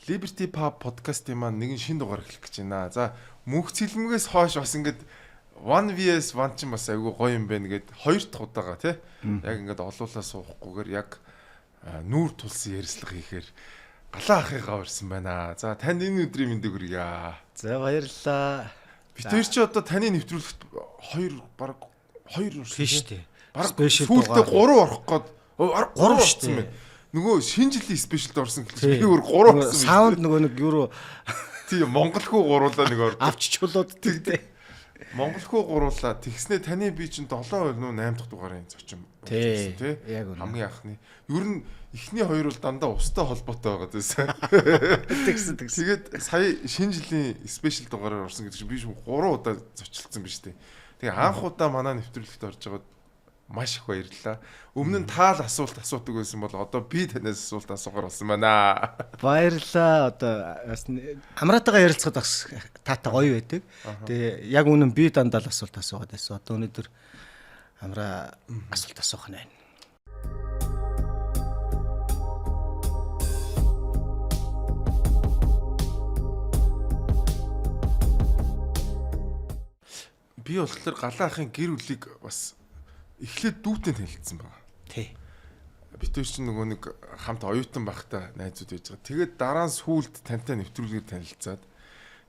Liberty Pub подкастын маань нэгэн шин дугаар эхлэх гэж байна. За мөнх цэлмгээс хойш бас ингээд 1vs1 ч бас айгүй гоё юм байна гэд хоёр дахь удаага тий. Яг ингээд олуулаа суухгүйгээр яг нүүр тулсан ярьслах хийхээр галаа ахыгаа урьсан байна. За танд энэ өдрийн мэндийг хүргье. За баярлалаа. Бид хоёр чи одоо таны нэвтрүүлэгт баг 2 тийш тий. Баг сүүлдээ 3 орох гээд 3 орсон байна. Нөгөө шинэ жилийн спешиалд орсон гэхэл би өөр 3 орсон. Саунд нөгөө нэг юу тийм монголхуу гуруулаа нэг орд. авч чулууд тий. Монголхуу гуруулаа тэгснээ таны би чинь 7 нуу 8 дахь дугаарын зочин тий. Яг хамгийн анхны. Ер нь эхний хоёр бол дандаа устай холбоотой байгаа гэсэн. Тэгсэн. Тэгээд сая шинэ жилийн спешиал дугаараар орсон гэдэг чинь би шүү 3 удаа зочлцсон биз дээ. Тэгээ анх удаа манай нэвтрүүлэгт орж байгаад маш их баярлалаа. Өмнө нь таал асуулт асуудаг байсан бол одоо би танаас асуулт асуугаар болсон байна. Баярлалаа. Одоо хамраатайгаа ярилцахад бас таатай гоё байдаг. Тэгээ яг үнэн би дандаа л асуулт асуугаад байсан. Одоо өнөөдөр хамраа асуулт асуух нь байна. Би болохоор галаа ахын гэр бүлийг бас эхлээд дүүтэн танилцсан байна. Тий. Бид хоёр чинь нөгөө нэг хамт оюутан байхдаа найзууд байж байгаа. Тэгээд дараа нь сүүлд тантай нэвтрүүлгээр танилцаад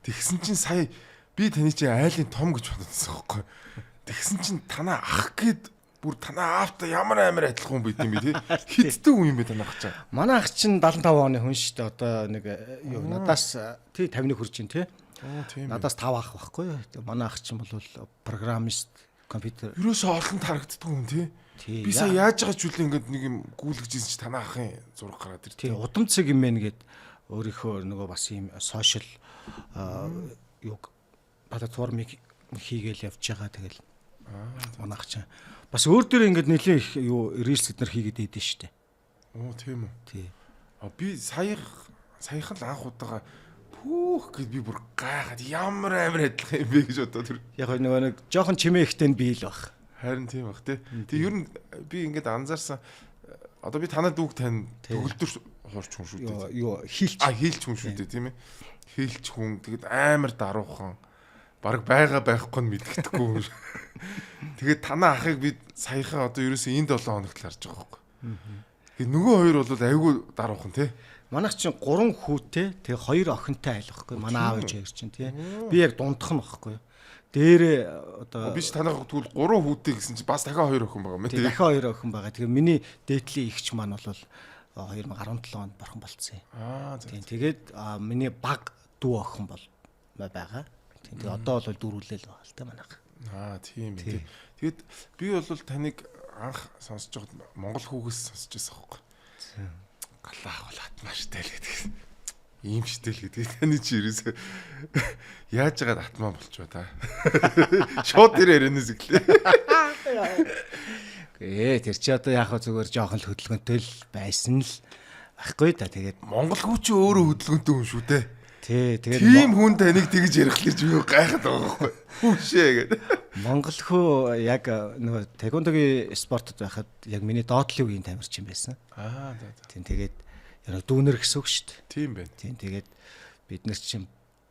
тэгсэн чинь сая би таны чинь айлын том гэж бодсон байхгүй. Тэгсэн чинь танаа ах гээд бүр танаа аавтай ямар амар адилхан хүн байд юм бэ тий? Хиттэй хүн юм бэ танаа ах чинь? Манай ах чинь 75 оны хүн шүү дээ. Одоо нэг юу надаас тий 51 хүрч чинь тий. Тийм. Надаас 5 ах байхгүй. Манай ах чинь бол программист, компьютер. Ерөөсөө олон харагддаг хүн тий. Би сая яаж байгаа ч үл ингээд нэг юм гүйлгэж ирсэн чи танаа ахын зураг гараад ир. Тий, удам цэг юм байна гэд өөрийнхөө нөгөө бас ийм сошиал юг платформыг хийгээл явж байгаа. Тэгэл манай ах чинь бас өөр дөр ингээд нэлээ их юу рилс эднэр хийгээд идэв штэ. Оо тийм үү. Тий. Би саяхан л анх удаага пүүх гэд би бүр гайхаад ямар амар адилхан юм бэ гэж бодоо тэр. Яг нөгөө нэг жоохон чимээ ихтэй нь биел баг. Харин тийм баг тий. Тэг ер нь би ингээд анзаарсан одоо би танаа дүүг тань төгөлдөр хуурч хүн шүү дээ. Юу хийлч. Хийлч хүн шүү дээ тийм ээ. Хийлч хүн тэгэд амар даруухан баг байхгүй нь мэдгэдэггүй хүн. Тэгээд танаа ахыг би саяхан одоо ерөөсөө энэ 7 хоногт л харж байгаа байхгүй. Тэгээд нөгөө хоёр бол айгүй даруухан тий. Манайх чинь 3 хүүтэй тэгээ 2 охинтой айл байхгүй. Манай аав ээж хоёр чинь тий. Би яг дундах нь байхгүй. Дээрээ одоо биш танаа тэгвэл 3 хүүтэй гэсэн чинь бас дахиад 2 охин байгаа юм тий. Дахиад 2 охин байгаа. Тэгээ миний дээдлийн ихч маань бол 2017 онд борхон болцсон юм. Тийм тэгээд миний баг дүү охин бол байгаа. Тийм тэгээ одоо бол дөрвөлээл байгаа л та манайх. Тийм ээ. Тэгээд би бол таныг анх сонсож байгаад Монгол хүүгээс сонсож байсан байхгүй. Галаа авал атмааштай л гэдэг. Ийм штэй л гэдэг. Таны чи ерөөсөө яаж яагаад атмаа болчихоо та. Шууд тэр ярианаас эхлэе. Тэр чи одоо яг зүгээр жоохон л хөдөлгөөнтэй л байсан л байхгүй да. Тэгээд Монгол хүү чи өөрөө хөдөлгөөнтэй хүн шүү дээ. Тий, тэгээд тийм хүн таныг тэгж ярих гэж би гайхаад байгаа байхгүй. Хүүшээ гэдэг. Монгол хүү яг нөгөө тэквондогийн спортод байхад яг миний доотлын үеийн тамирчин байсан. Тийм тэгээд яг дүүнер гэсэн үг шүү дээ. Тийм байна. Тийм тэгээд бид нар чинь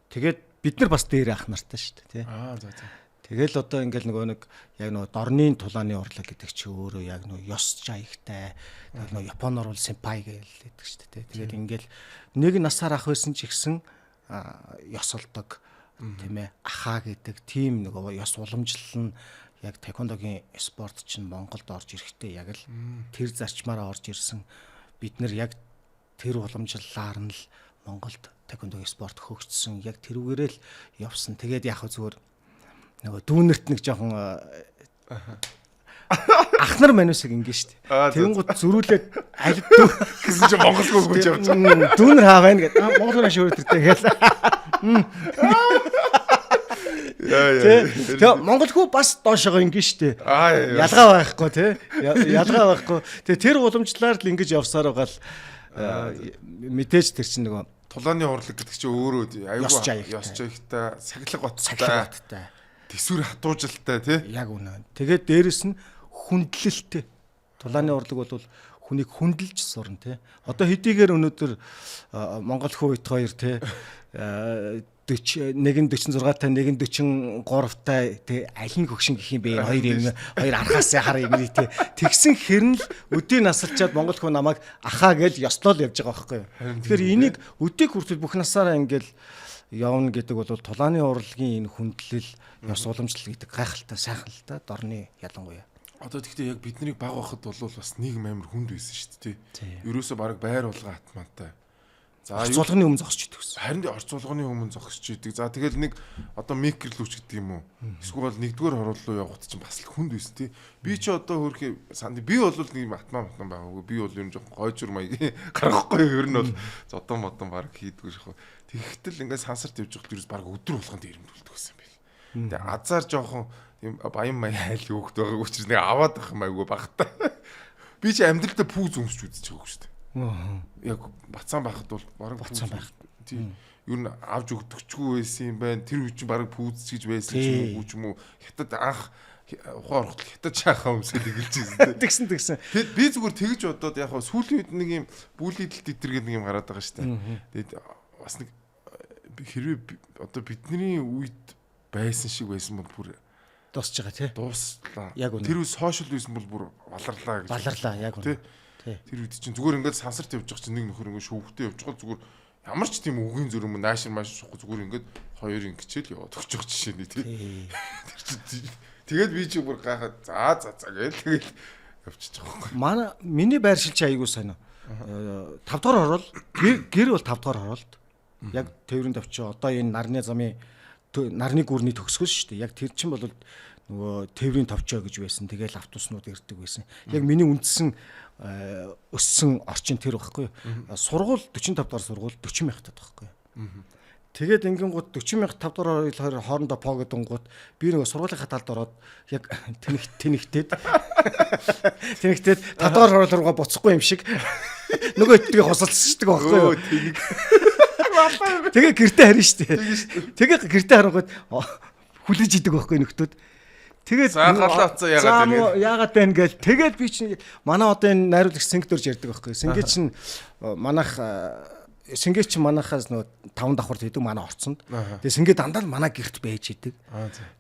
тэгээд бид нар бас дээр ах нартай шүү дээ, тий. Тэгэл одоо ингээл нөгөө нэг яг нөгөө дорны тулааны урлаг гэдэг чи өөрөө яг нөгөө ёс жаягтай нөгөө японоор бол сенпай гэдэг шүү дээ, тий. Тэгээд ингээл нэг насаар ах байсан ч ихсэн ёсолдог тийм ээ ахаа гэдэг тийм нөгөө ёс уламжлал нь яг тэквондогийн спорт чинь Монголд орж ирэхдээ яг л тэр зарчмаараа орж ирсэн бид нар яг тэр уламжлалаар нь л Монголд тэквондогийн спорт хөгжсөн яг тэрүүгээрээ л явсан. Тэгээд яг зүгээр нөгөө дүүнерт нэг жоохон ахнар манусыг ингэ штэ. Тэнгууд зөрүүлээд аль дүү гэсэн чи монголгүй гэж явж байгаа. Дүүнер хаа байна гэдэг. Монгол маш өөр төртэй гээл. Тэгээ монгол хүү бас доошоо ингэ штэ. Ялгаа байхгүй тий. Ялгаа байхгүй. Тэгээ тэр уламжлалаар л ингэж явсаар байгаа л мэдээж тэр чинь нөгөө тулааны урлаг гэдэг чинь өөрөө аюулгүй ёс жигтэй сахилга баттай. Тэсвэр хатуужилтай тий. Яг үнэ. Тэгээд дээрэс нь хүндлэлтэй. Тулааны урлаг бол хүнийг хүндэлж сурна тий. Одоо хэдийгээр өнөөдөр Монгол хүү ит хоёр тий 40 нэг нь 46-тай нэг нь 43-тай тий аль нь хөгшин гэх юм бэ хоёр архаас хар юм тий. Тэгсэн хэрнэл өдийг насалчаад Монгол хүү намайг ахаа гэж ёслол явж байгаа байхгүй юу. Тэгэхээр энийг өдийг хүртэл бүх насаараа ингээл явна гэдэг бол тулааны урлагийн энэ хүндлэл ёс уламжлал гэдэг гайхалтай сайхан л та дорны ялангуяа. Одоо тэгтээ яг бидний баг байхад бол бас нийгэм амар хүнд байсан шүү дээ тий. Ерөөсө баг байр болгон атмантай. За орцуулганы өмнө зогсож идэг гэсэн. Харин орцуулганы өмнө зогсож идэг. За тэгэл нэг одоо микрлүүч гэдэг юм уу. Эсвэл нэгдүгээр хорол руу явахд чинь бас л хүнд байсан тий. Би ч одоо хөрхи санд би бол нэг матман байгаагүй. Би бол ер нь жоохон гойжур маяг гаргахгүй ер нь бол зодон модон баг хийдгүй шахав. Тэгэхдээ ингээд сансарт явж байгаа л ерөөс баг өдөр болгонд ирэмдүүлдэг гэсэн юм байл. Тэгээ азар жоохон юм баян маяг айл хөөхд байгаа учраас нэг аваад байх юм айгүй багтаа. Би ч амьдралдаа пүүз өмсч үзэж байгаагүй шүү дээ. Яг бацаан байхад бол бараг бацаан байх. Тийм. Юу н авж өгдөгчгүй байсан юм байна. Тэр үе чинь бараг пүүз гэж байсан ч юм уу хятад анх ухаан ороход хятад чаахаа өмсөөл гэлжсэн. Тэгсэн. Тэгэд би зүгээр тэгж бодоод яг сүүлийн үед нэг юм бүлийдэлт итэргээд нэг юм гараад байгаа шүү дээ. Тэгэд бас нэг хэрвээ одоо бидний үед байсан шиг байсан бол бүр дуусж байгаа тий. Дууслаа. Яг үнэ. Тэр үе сошиал байсан бол бүр баларлаа гэж. Баларлаа яг үнэ. Тэр үед чинь зүгээр ингээд сансарт явж байгаа чинь нэг нөхөр ингээд шүүхтэй явж байгаа зүгээр ямар ч тийм үгийн зүрх юм наашир маш шухгүй зүгээр ингээд хоёр ингэчээл яваад өгч байгаа жишээ нь тий. Тэгээд би чи бүр гайхаад за гээл тэгээд явчихж байгаа юм. Манай миний байр шилж айгуу сайн. 5 дугаар орол гэр бол 5 дугаар оролт. Яг тээврийн төвч одоо энэ нарны замын нарны гүрний төгсгөл шүү дээ. Яг тэр чинь бол нөгөө тээврийн товчоо гэж байсан. Тэгээл автобуснууд ирдэг байсан. Яг миний үндсэн өссөн орчин тэр байхгүй юу. Сургууль 45 дугаар сургууль 40 мянгатад байхгүй юу. Тэгээд ингэнгууд 40 мянга 5 дугаар хоорондоо погодонгууд би нөгөө сургуулийнхаа талд ороод яг тэнэгтээд 5 дугаар хороол руугаа буцахгүй юм шиг нөгөө итгээ хусалцчихдаг байхгүй юу. Тэгээ гэртээ харин штэ. Тэгээ гэртээ харангууд хүлээж идэг байхгүй нөхдөөд. Тэгээд яагаад байна гээл тэгээд би чинь манай одоо энэ найруулагч Сингдөрж ярьдаг байхгүй. Сингээ чинь манахаас нөгөө 5 давхар хийдэг манай орцонд. Тэгээд Сингээ дандаа л манай гэрт байж идэг.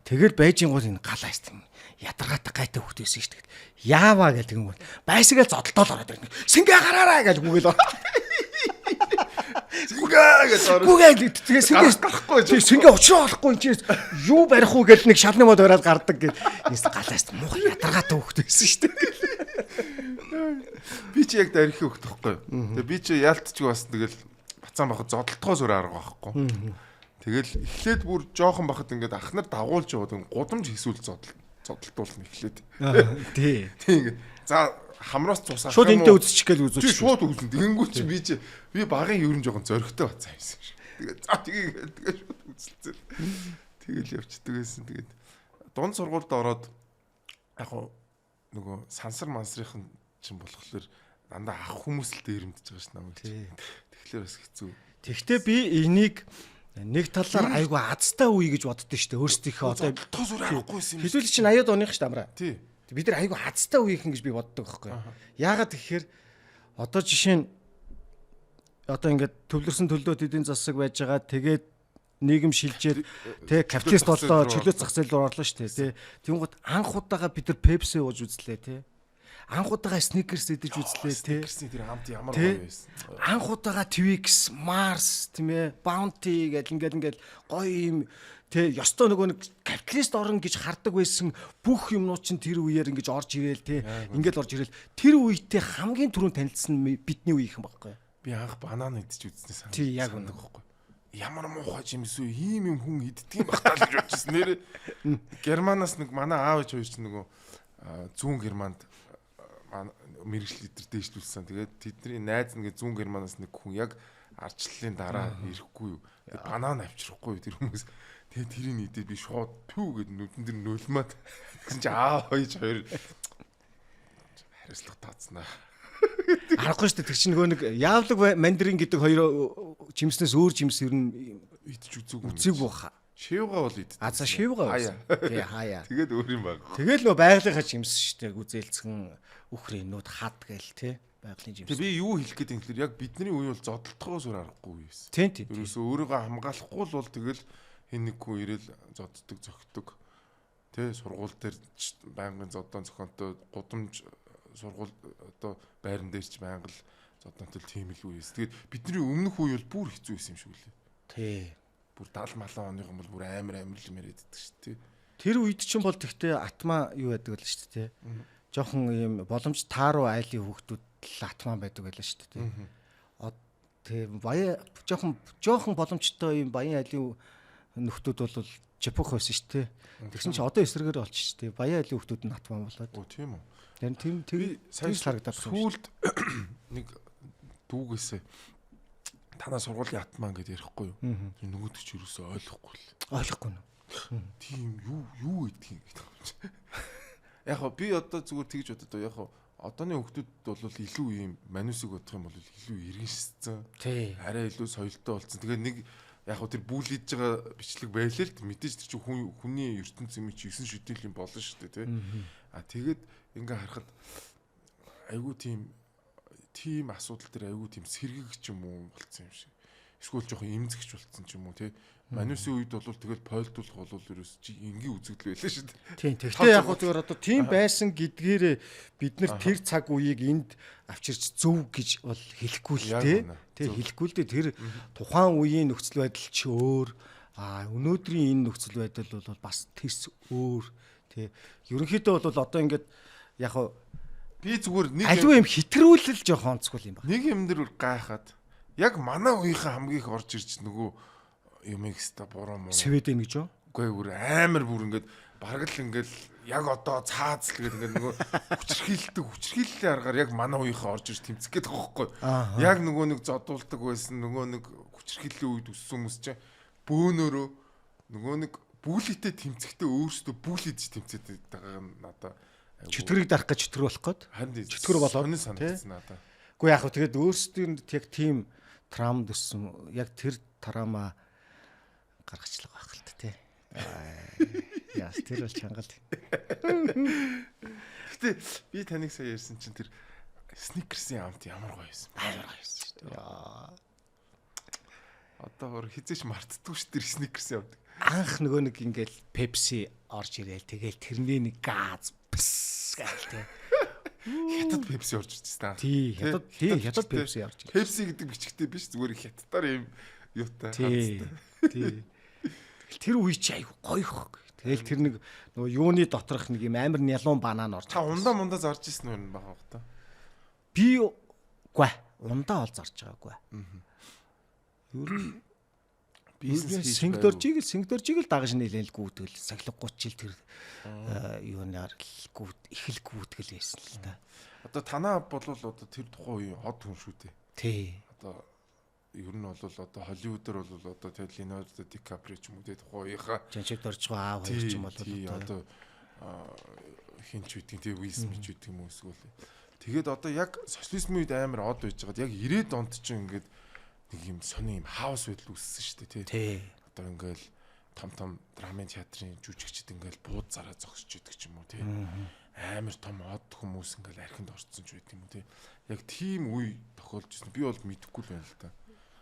Тэгээд байжин гол энэ гал айст юм. Ядаргаатай гайтай хөхт байсан шүү дээ. Яаваа гээл тэгэн гол. Байсагээл зодтолдол ороод ирнэ. Сингээ гараараа гээл бүгээл. Тэгээ сингээ очроо болохгүй чи юу барих уу гэл нэг шалны мод бараад гардаг гэл галаас муухай ядаргаатай хөхт байсан шүү дээ. Би чи яг дарих хөхт байхгүй. Тэгээ би чи яалтчгүй бас тэгэл бацаан бахад зодтолтгоос өөр арга байхгүй. Тэгэл эхлээд бүр жоохон бахад ингээд ах нар дагуулж яваад гудамж хийсүүл зодтолтуулна эхлээд. Тий. Ингээд за хамраас цусаа шууд энтэй үзчих гээл үзүүч. Шууд үзэн. Тэгэнгүүт чи би багын ерөн жоохон зоригтой бацаа юмсан шүү. Тэгээд за тэгээ шууд үзэлцэл. Тэгэл явчихдаг байсан. Тэгээд дунд сургуульд ороод яг нөгөө сансар мансрын чинь болохоор дандаа ах хүмүүс л дээрэмдэж байгаа ш намайг. Тэгэхээр бас хэцүү. Тэгвэл би энийг нэг талаар айгүй азтай үе гэж боддоо шүү дээ. Өөрсдийнхөө одоо тос үр аргахгүйсэн юм. Хэзүүл чинь 80-аад оных шүү дээ амраа. Тий. Бид нар айгүй азтай үеийнхэн гэж би боддог байхгүй. Яагаад гэхээр одоо жишээ нь одоо ингээд төвлөрсөн төлөөд эдийн засаг байж байгаа. Тэгээд нийгэм шилжээд тий капиталист боллоо, чөлөө зах зээл рүү орлоо шүү дээ. Тий. Тэнгууд анх удаага бид нар Pepsi ууж үзлээ тий. Анх удаага Snickers идэж үзлээ тий. Snickers-ийн тэр хамт ямар гоё байсан. Анх удаага Twix, Mars тийм ээ, Bounty гэл ингээд гоё юм тэ ёстой нөгөө нэг капиталист орн гэж хардаг байсан бүх юмнууд чинь тэр үеэр ингэж орж ирээл тэ ингээд орж ирээл тэр үедээ хамгийн түрүүнд танилцсан бидний үеийнхэн байхгүй. Би анх банан идэж үзснээ санаа. Тий яг үнэ байхгүй. Ямар муухай жимсүү ийм юм хүн иддэг юм бахтаа гэж бодчихсон нэрээ. Германаас нэг манай аав ээж хоёр чинь нөгөө зүүн Германд мэрэгжил лидер дэвшлүүлсэн. Тэгээд тэдний найз нэг зүүн Германаас нэг хүн яг арчлалын дараа ирэхгүй юу. Банан авчрахгүй юу тэр хүмүүс. Тэгээ тэрийг нийдээ би шууд пүү гэд нүдэн дээр нөлмөөд гэсэн чи аав хоёр хариуцлага таацнаа. Аргагүй шүү дээ. Тэр чинь нөгөө нэг яавлаг мандарин гэдэг хоёр жимснээс өөр жимс ер нь идэж үзээгүй. Үзээгүй баха. Шивга бол идэж. А за шивга. Тий хаяа. Тэгээд өөр юм баг. Тэгэл нөгөө байгалийнхаа жимс шүү дээ. Гүзээлцгэн үхрэнүүд хад гээл тий. байгалийн жимс. Тэгээ би юу хэлэх гээд юм гэхээр яг бидний үе бол зодтолтгоос өөр аргагүй байсан. Тийм. Ерөөсөө өөрийгөө хамгаалахгүй л бол тэгэл хэн нэг хүн ирэл зодтдаг зөгтдөг. Тэ сургууль дээр байнгын зодон зохионтой гудамж сургууль одоо байран дээр ч байнга л зодонтой тийм л үеэс. Тэгээд бидний өмнөх үе бол бүр хэцүү байсан юм шиг үлээ. Тий. Бүр 70 малын оных юм бол бүр амар л мэрэд иддэг шүү дээ. Тэр үед чинь бол тэгтээ атма юу байдаг л шүү дээ. Жохон ийм боломж тааруу айлын хүүхдүүд л атман байдаг байлаа шүү дээ. Тэгээ баяа жохон боломжтой ийм баян айлын нөхдүүд бол жипох байсан шүү дээ. Тэгсэн чинь одоо эсрэгээр болчих шүү дээ. Баян айлын хүүхдүүд нь атман болоод. Оо тийм үү. Тэр сайн харагдаад сүүлд нэг дүүгээсээ танаа сургуулийн атман гэдээ ярихгүй юу? Нөгөөдөг ч юусоо ойлгохгүй л. Ойлгохгүй нь. Тийм юу гэдгийг гэдэг. Яг би одоо зүгээр тэгж бодод яг одооны хүүхдүүд бол илүү ийм манусыг бодох юм бол илүү иргэншсэн. Арай илүү соёлтой болсон. Тэгээ нэг яг тэр бүүлийж байгаа бичлэг байлаа л мэдээж тэр чинь хүний ертөнц юм чи 9 шүтгэл юм болно шүү дээ тий. Тэгээд ингээ харахад айгүй тийм асуудал дээр айгүй тийм сэргэгч юм уу болцсон юм шиг. Эсвэл жоохон эмзэгч болцсон ч юм уу тий. Манусын үед бол тэгэл пойлдуулах бол ерөөс чи энгийн үзэгдэл байлаа шүү дээ. Тийм. Тэгтээ яг зүгээр одоо тийм байсан гэдгээр бид нар тэр цаг үеийг энд авчирч зөв гэж бол хэлэхгүй л тий. Тэг хэлэхгүй л дээ тэр тухайн үеийн нөхцөл байдал ч өөр. Өнөөдрийн энэ нөхцөл байдал бол бас тэс өөр тий. Ерөнхийдөө бол одоо ингээд яг би зүгээр нэг аливаа юм хитрүүлэл жоохон онцгүй юм байна. Нэг юм дээр гайхаад яг манай үеийнхэн хамгийн их орж ирж нөгөө юмыг ста буруу муу. Сведен гэж юу? Үгүй бүр амар бүр ингээд бараг л ингээд яг одоо цаазл гэдэг ингээд нөгөө хүчрхийллийн аргаар яг манай үеийнхэн орж ирж тэмцэх гээд байгаа байхгүй. Яг нөгөө нэг зодуулдаг байсан нөгөө нэг хүчрхийллийн үед өссөн хүмүүс чинь бөөнөрөө нөгөө нэг бүүлитэй тэмцэхдээ өөрсдөө бүүлидж тэмцээд байгаа нь надаа чөтгөрийг дарах гэж чөтгөр болох гээд. Чөтгөр болоод санагдсан надаа. Үгүй яг тэгээд өөрсдийн яг тийм травм дэссэн яг тэр травма гаргачлага байх л тий. Яа, тэр бол чангалт. Гэтэ би таныг сая ярьсан чинь тэр сникерсийн амт ямар гоё байсан. Амар гоё байсан шүү дээ. Яа. Одоо хизээш мартдаггүй шүү дээ сникерсийн амт. Анх нөгөө нэг ингээл Pepsi орж ирээл тэгэл тэрний нэг газ гайл тий. Хятад Pepsi орж ирчихсэн. Тий, хятад Pepsi орж ирсэн. Pepsi гэдэг бичгтэй биш зүгээр хятадаар юм юутай. Тий. Тэр үе чи айгу гоё хөөг. Тэгэл тэр нэг нөгөө юуны доторх нэг юм амар нялуун банан орж. Та ундаа зарж ирсэн юм байна баг та. Би үгүй ундаа ол зарж байгаагүй. Ер нь бизнес сингдоржиг л дагаж нийлээл гүйтгэл сахилга 30 жил тэр юунаар л ихэл гүйтгэл байсан л да. Одоо танаа бол одоо тэр тухайн үеийн хот хүн шүү дээ. Тий. Одоо ер нь бол одоо Холливуудаар бол одоо тэр Леонардо Ди Каприо ч юм уу тэр тухайн үеийнхаа жанчид орж байгаа аав хоёр ч юм бол одоо хинч үтгийн тэр Уилл Смит ч гэдэг юм уу эсвэл тэгээд одоо яг социализмын үед амар од байж байгаад яг 90-ад онд ч ингээд нэг юм сони юм хаус байдал үүссэн шүү дээ тий. Одоо ингээл том драмын театрын жүжигчид ингээл бууд зараа зогсож идэг ч юм уу тий. Амар том од хүмүүс ингээл архинд орцсон ч байт юм уу тий. Яг тийм үе тохиолж ирсэн. Би бол мэдэхгүй л байна л да.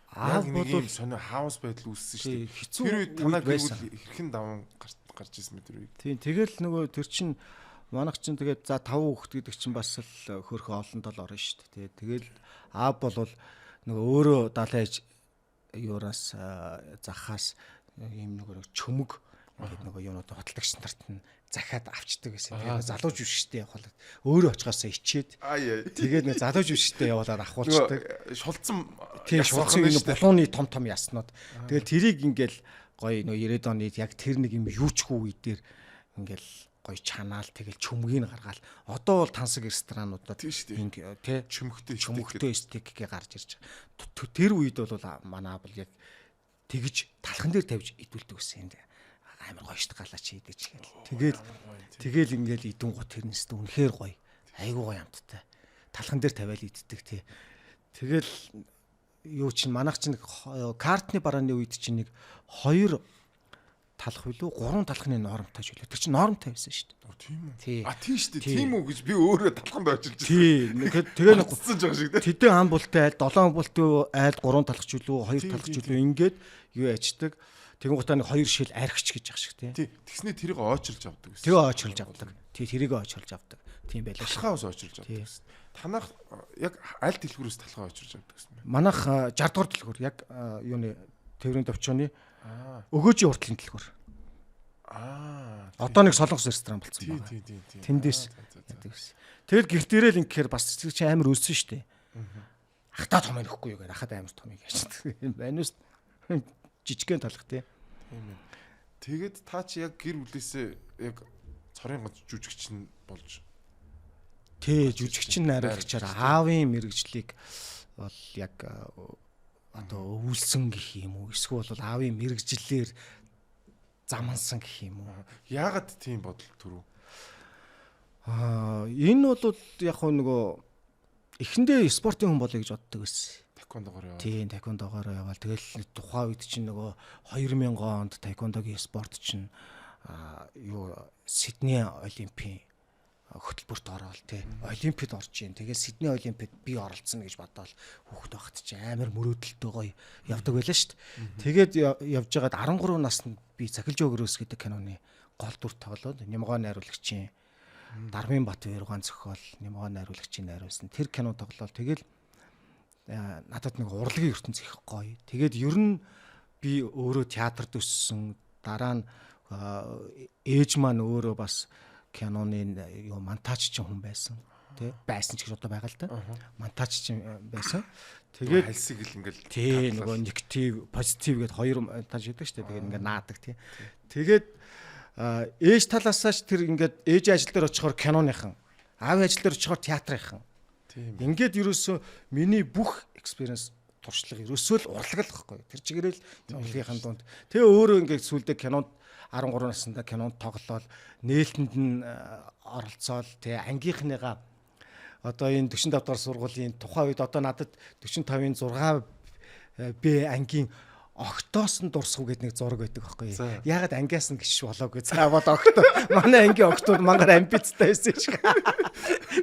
Яг нэг юм сони хаус байдал үүссэн шүү дээ. Тэр үед танаа гэвэл хэрхэн даван гарч ирсэн мэт тэр үед. Тийм тэгэл нөгөө тэр чин манайх чин тэгээд за 5 хүүхэд гэдэг чин бас л хөрхөн олонд л орно шүү дээ. Тэгэл аав бол нөгөө өөрөө далайж юураас захаас ийм нөгөө чөмөг ингээд нөгөө юунууд хотлагч нарт нь захиад авчдаг гэсэн. Тэгээд залууж биштэй явхалаад өөрөө очихоосоо ичээд тэгээд нэг залууж биштэй явуулаад ахуулцдаг. Шулцсан тийм шулцсан нэг булууны том яснууд. Тэгэл тэрийг ингээл гоё нөгөө 90-ад оны яг тэр нэг юм юучгүй үе дээр ингээл гоё чанаал тэгэл чөмгийг гаргаал. Одоо бол тансаг ресторануудад тийм шүү дээ. Тий чөмөгтэй стейкгээ гарч ирж байгаа. Тэр үед бол манаа бол яг тэгж талхан дээр тавьж идүүлдэг гэсэн юм. Амар гоё штт галаач идэж гэл. Тэгэл ингээл идэн гут тэрнээс үнэхээр гоё. Айгуу гоё амттай. Талхан дээр тавиал иддэг тий. Тэгэл юу чин манайх чин картны барааны үед чин нэг 2 талах билүү 3 талхны нормтой жилүү. Тэр чинь нормтой байсан шүү дээ. Тийм үү? Тий. Тийм шүү дээ. Тийм үү гэж би өөрөө талханд очилж байна. Тий. Тэгээ нэг цэцэн жоо шиг дээ. тэдэн ам бултай айл 7 бултай айл 3 талах жилүү 2 талах жилүү ингээд юу яждаг. Тэгэн гутаа нэг 2 шил архич гэж ах шиг тий. Тий. Тэгснэ тэрийг очилж авдаг гэсэн. Тэгээ очилж авдаг. Тий тэрийг очилж авдаг. Тийм байлаа шүү. Талхаа ус очилж авдаг гэсэн. Танах яг аль дэлгүүрээс талхаа очилж авдаг гэсэн бэ? Манайх 60 дугаар дэлгүүр яг юуны тээврийн төвчөөний өгөөжийн уртлын дэлгүүр. Одоо нэг солонгос ресторан болсон байна. Тий. Тэндээс яддаг гэсэн. Тэгэл гэрт ирээл ингэхээр бас чи амар өссөн шүү дээ. Ахтаа том нөхгүй юу гэдэг ахад амар том юм яачдаг. Манус жижигхэн талах тий. Тийм ээ. Тэгээд та чи яг гэр бүлээсээ яг цорын ганц жүжигч нь болж Тий жүжигчин найруулагчаар аавын мэрэгжлийг бол яг одоо өвлсөн гэх юм уу эсвэл бол аавын мэрэгжлээр замансан гэх юм уу. Яагаад тийм бодол төрөв? Энэ бол яг нөгөө эхэндээ спортын хүн болъё гэж боддог байсан. Тайквондогоор яваа. Тийм тайквондогоор яваал тэгэл тухайн үед чинь нөгөө 2000 онд тайквондогийн спорт чинь юу Сидней олимпийн хөтөлбөрт ороод тий олимпиад орж ийн. Тэгээд Сидней олимпиад би оролцсон гэж бодоол хүүхэд байхад чи амар мөрөөдөлтөй гоё явдаг байлаа шүү дээ. Тэгээд явж байгаад 13 наснд би Цахилж өгөрөөс гэдэг киноны гол дүр тоглоод Нямгоо найруулагчийн Дармын Бат Баяргаан зохиол Нямгоо найруулагчийн найруулсан тэр кино тоглоод тэгэл надад нэг урлагийн ертөнц их гоё. Тэгээд ер нь би өөрөө театрт өссөн. Дараа нь ээж маань өөрөө бас киноны юу монтажчин хүн байсан тий байсан ч гэж одоо байгаа л да монтажчин байсан тэгээд хальсыг л ингээл тий нөгөө негатив позитив гэд хоёр монтаж хийдэг шүү дээ тэгээд ингээд наадаг тий тэгээд ээж талаасаа ч тэр ингээд ээж ажил дээр очихоор киноныхан аав ажил дээр очихоор театрынхан тийм ингээд ерөөсөө миний бүх экспириенс туршлага ерөөсөө л урлаг л гэхгүй тэр чигээрэл урлагийнхан дунд тэгээ өөрөө ингээд сүулдэ кинонд 13 наснда кинонд тоглолол нээлтэнд нь оролцоол тий ангийнхныгаа одоо энэ 45 дахь сургуулийн тухайн үед одоо надад 45-ын 6 Б ангийн октоос нь дурсах гэдэг нэг зураг байдаг байхгүй юу. Ягаад ангиас нь гიშ болоогүй. Заавал окто. Манай ангийн октод мангар амбицтай байсан шиг.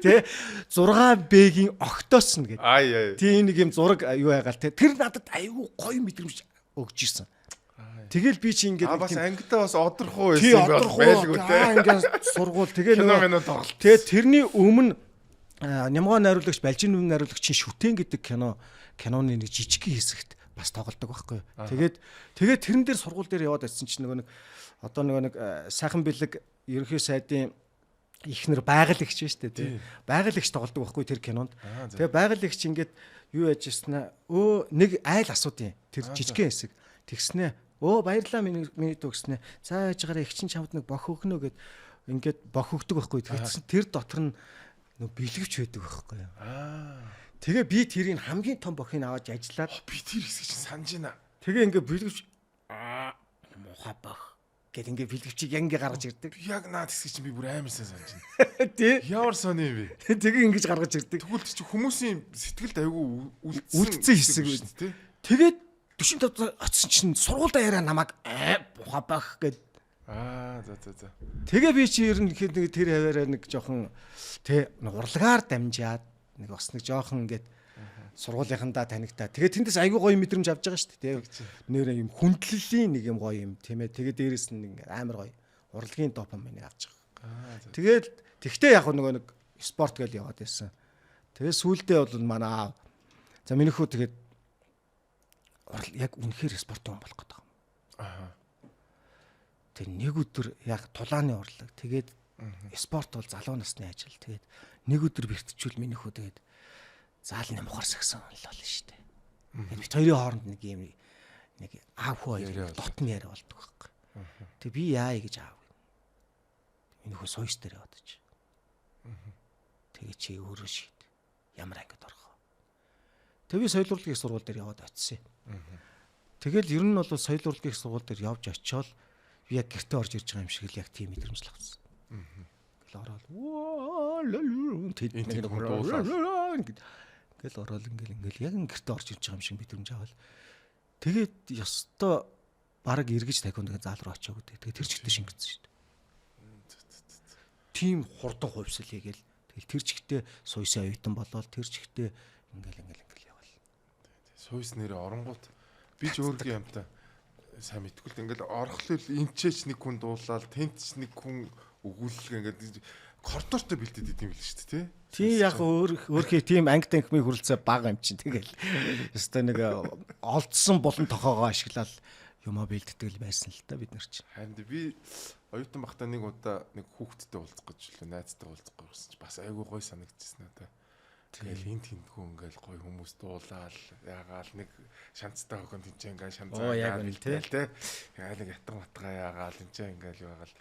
Тэ 6 Б-гийн октоос нь гэдэг. Тийм нэг юм зураг юу яагаал тэ. Тэр надад айгүй гоё мэдрэмж өгч ирсэн. Тэгэл би чи ингээд бас ангидаа бас одорхоо байсан байлгүй те. Ангиас сургууль тэгээ нөгөө тэгээ тэрний өмнө Нямгоо найруулагч Балжин найруулагчийн Шүтэн гэдэг киноны нэг жижигхэн хэсэгт бас тоглодог байхгүй. Тэгээд тэрэн дээр сургууль дээр яваад байсан чинь нөгөө нэг одоо нөгөө нэг сайхан бэлэг ерөнхий сайдын ихнэр байгалагч шүү дээ тий. Байгалагч тоглодог байхгүй тэр кинонд. Тэгээ байгалагч ингээд юу яаж ирсэн нэг айл асуудیں۔ Тэр жижигхэн хэсэг. Тэгснэ баярлаа миний төгснэ. За яажгараа их чинь чамд нэг бох өгнө гэд ингээд бох өгдөг байхгүй. Тэгсэн тэр дотор нь нөө бэлгэвч байдаг байхгүй юу. Тэгээ би тэрийг хамгийн том бохыг аваад ажиллаад би тэр хэсгийг чинь санаж байна. Тэгээ ингээд бэлгэвч муха бох гэд ингээд бэлгэвчийг яг ингээд гаргаж ирдэг. Яг наад хэсгийг чинь би бүр амар сайн санаж байна. Тий. Ямар сони юм бэ? Тэгээ ингэж гаргаж ирдэг. Тэгвэл чи хүмүүсийн сэтгэлд айгүй үлдсэн хэсэг үү тий. Тэгээд 45 очсон чинь сургуультай яриа намайг буха бах гэд за. Тэгээ би чи ер нь нэг тэр хаваараа нэг жоохон тэ урлагаар дамжаад нэг бас нэг жоохон ингээд сургуулийнхандаа танигтаа. Тэгээ тэндээс айгүй гоё мэдрэмж авч байгаа шүү дээ. Нэр юм хүндлэлийн нэг юм гоё юм тийм ээ. Тэгээ дээрэс нь ингээд амар гоё урлагийн допамин авч байгаа. Тэгээд тэгтээ яг нөгөө нэг спорт гэж яваад байсан. Тэгээ сүүлдээ бол манай аав за миний хүү тэгээд яг үнэхээр спортын хүн болох гэдэг юм. Тэг нэг өдөр яг тулааны урлаг. Тэгээд спорт бол залуу насны ажил. Тэгээд нэг өдөр бэртчүүл миний хүү тэгээд заалны мухар сагсан л болно шүү дээ. Тэгээд бид хоёрын хооронд нэг юм нэг аав хүү хоёр дотн яриа болдог байхгүй. Тэг би яая гэж аав. Миний хүү сойс дээр яваад чи. Тэгээд чи өөрөө шийд. Ямар ангид орох вэ? Тэг би соёл урлагийн сургууль дээр яваад очив. Тэгэл ер нь бол соёл урлагийн сургууль дээр явж очиод би яг гэртээ орж ирж байгаа юм шиг л яг тийм мэдрэмж л авсан. Гэл ороод гэл ороод ингээл яг гэртээ орж ирж байгаа юм шиг мэдрэмж авал тэгээд ёстой бараг эргэж тахиундаг заал руу очиагүй. Тэгээ тэр чигтээ шингэсэн шүү дээ. Тим хурдан хувьсэл хийгээл тэгэл тэр чигтээ суйсан оюутан болоод тэр чигтээ ингээл явал. Суйс нэрээ оронгууд би ч өөрийн юмтай сайн мэдгүй л ингээл орхлол энчээч нэг хүн дуулаад тентч нэг хүн өгүүлэх ингээд коридортой бэлдээд идэм билээ шүү дээ тий. Яг өөрхий тийм анги танхимын хүрэлцээ бага юм чинь тэгэл. Өстой нэг олдсон болон тохоогоо ашиглаад юмаа бэлддэг л байсан л та бид нар чинь. Харин би оюутан багтаа нэг удаа нэг хүүхдтэй уулзах гэж лээ найзтай уулзах гэсэн чи бас айгүй гой санагдчихсан надаа. Тэгэл хин тэнтгүү ингээл гой хүмүүс дуулаал ягаал нэг шанцтай хөхөн тэнцээ ингээл шанцаа яагаад тий. Яагаад нэг ятга матгаа яагаал тэнцээ ингээл яагаал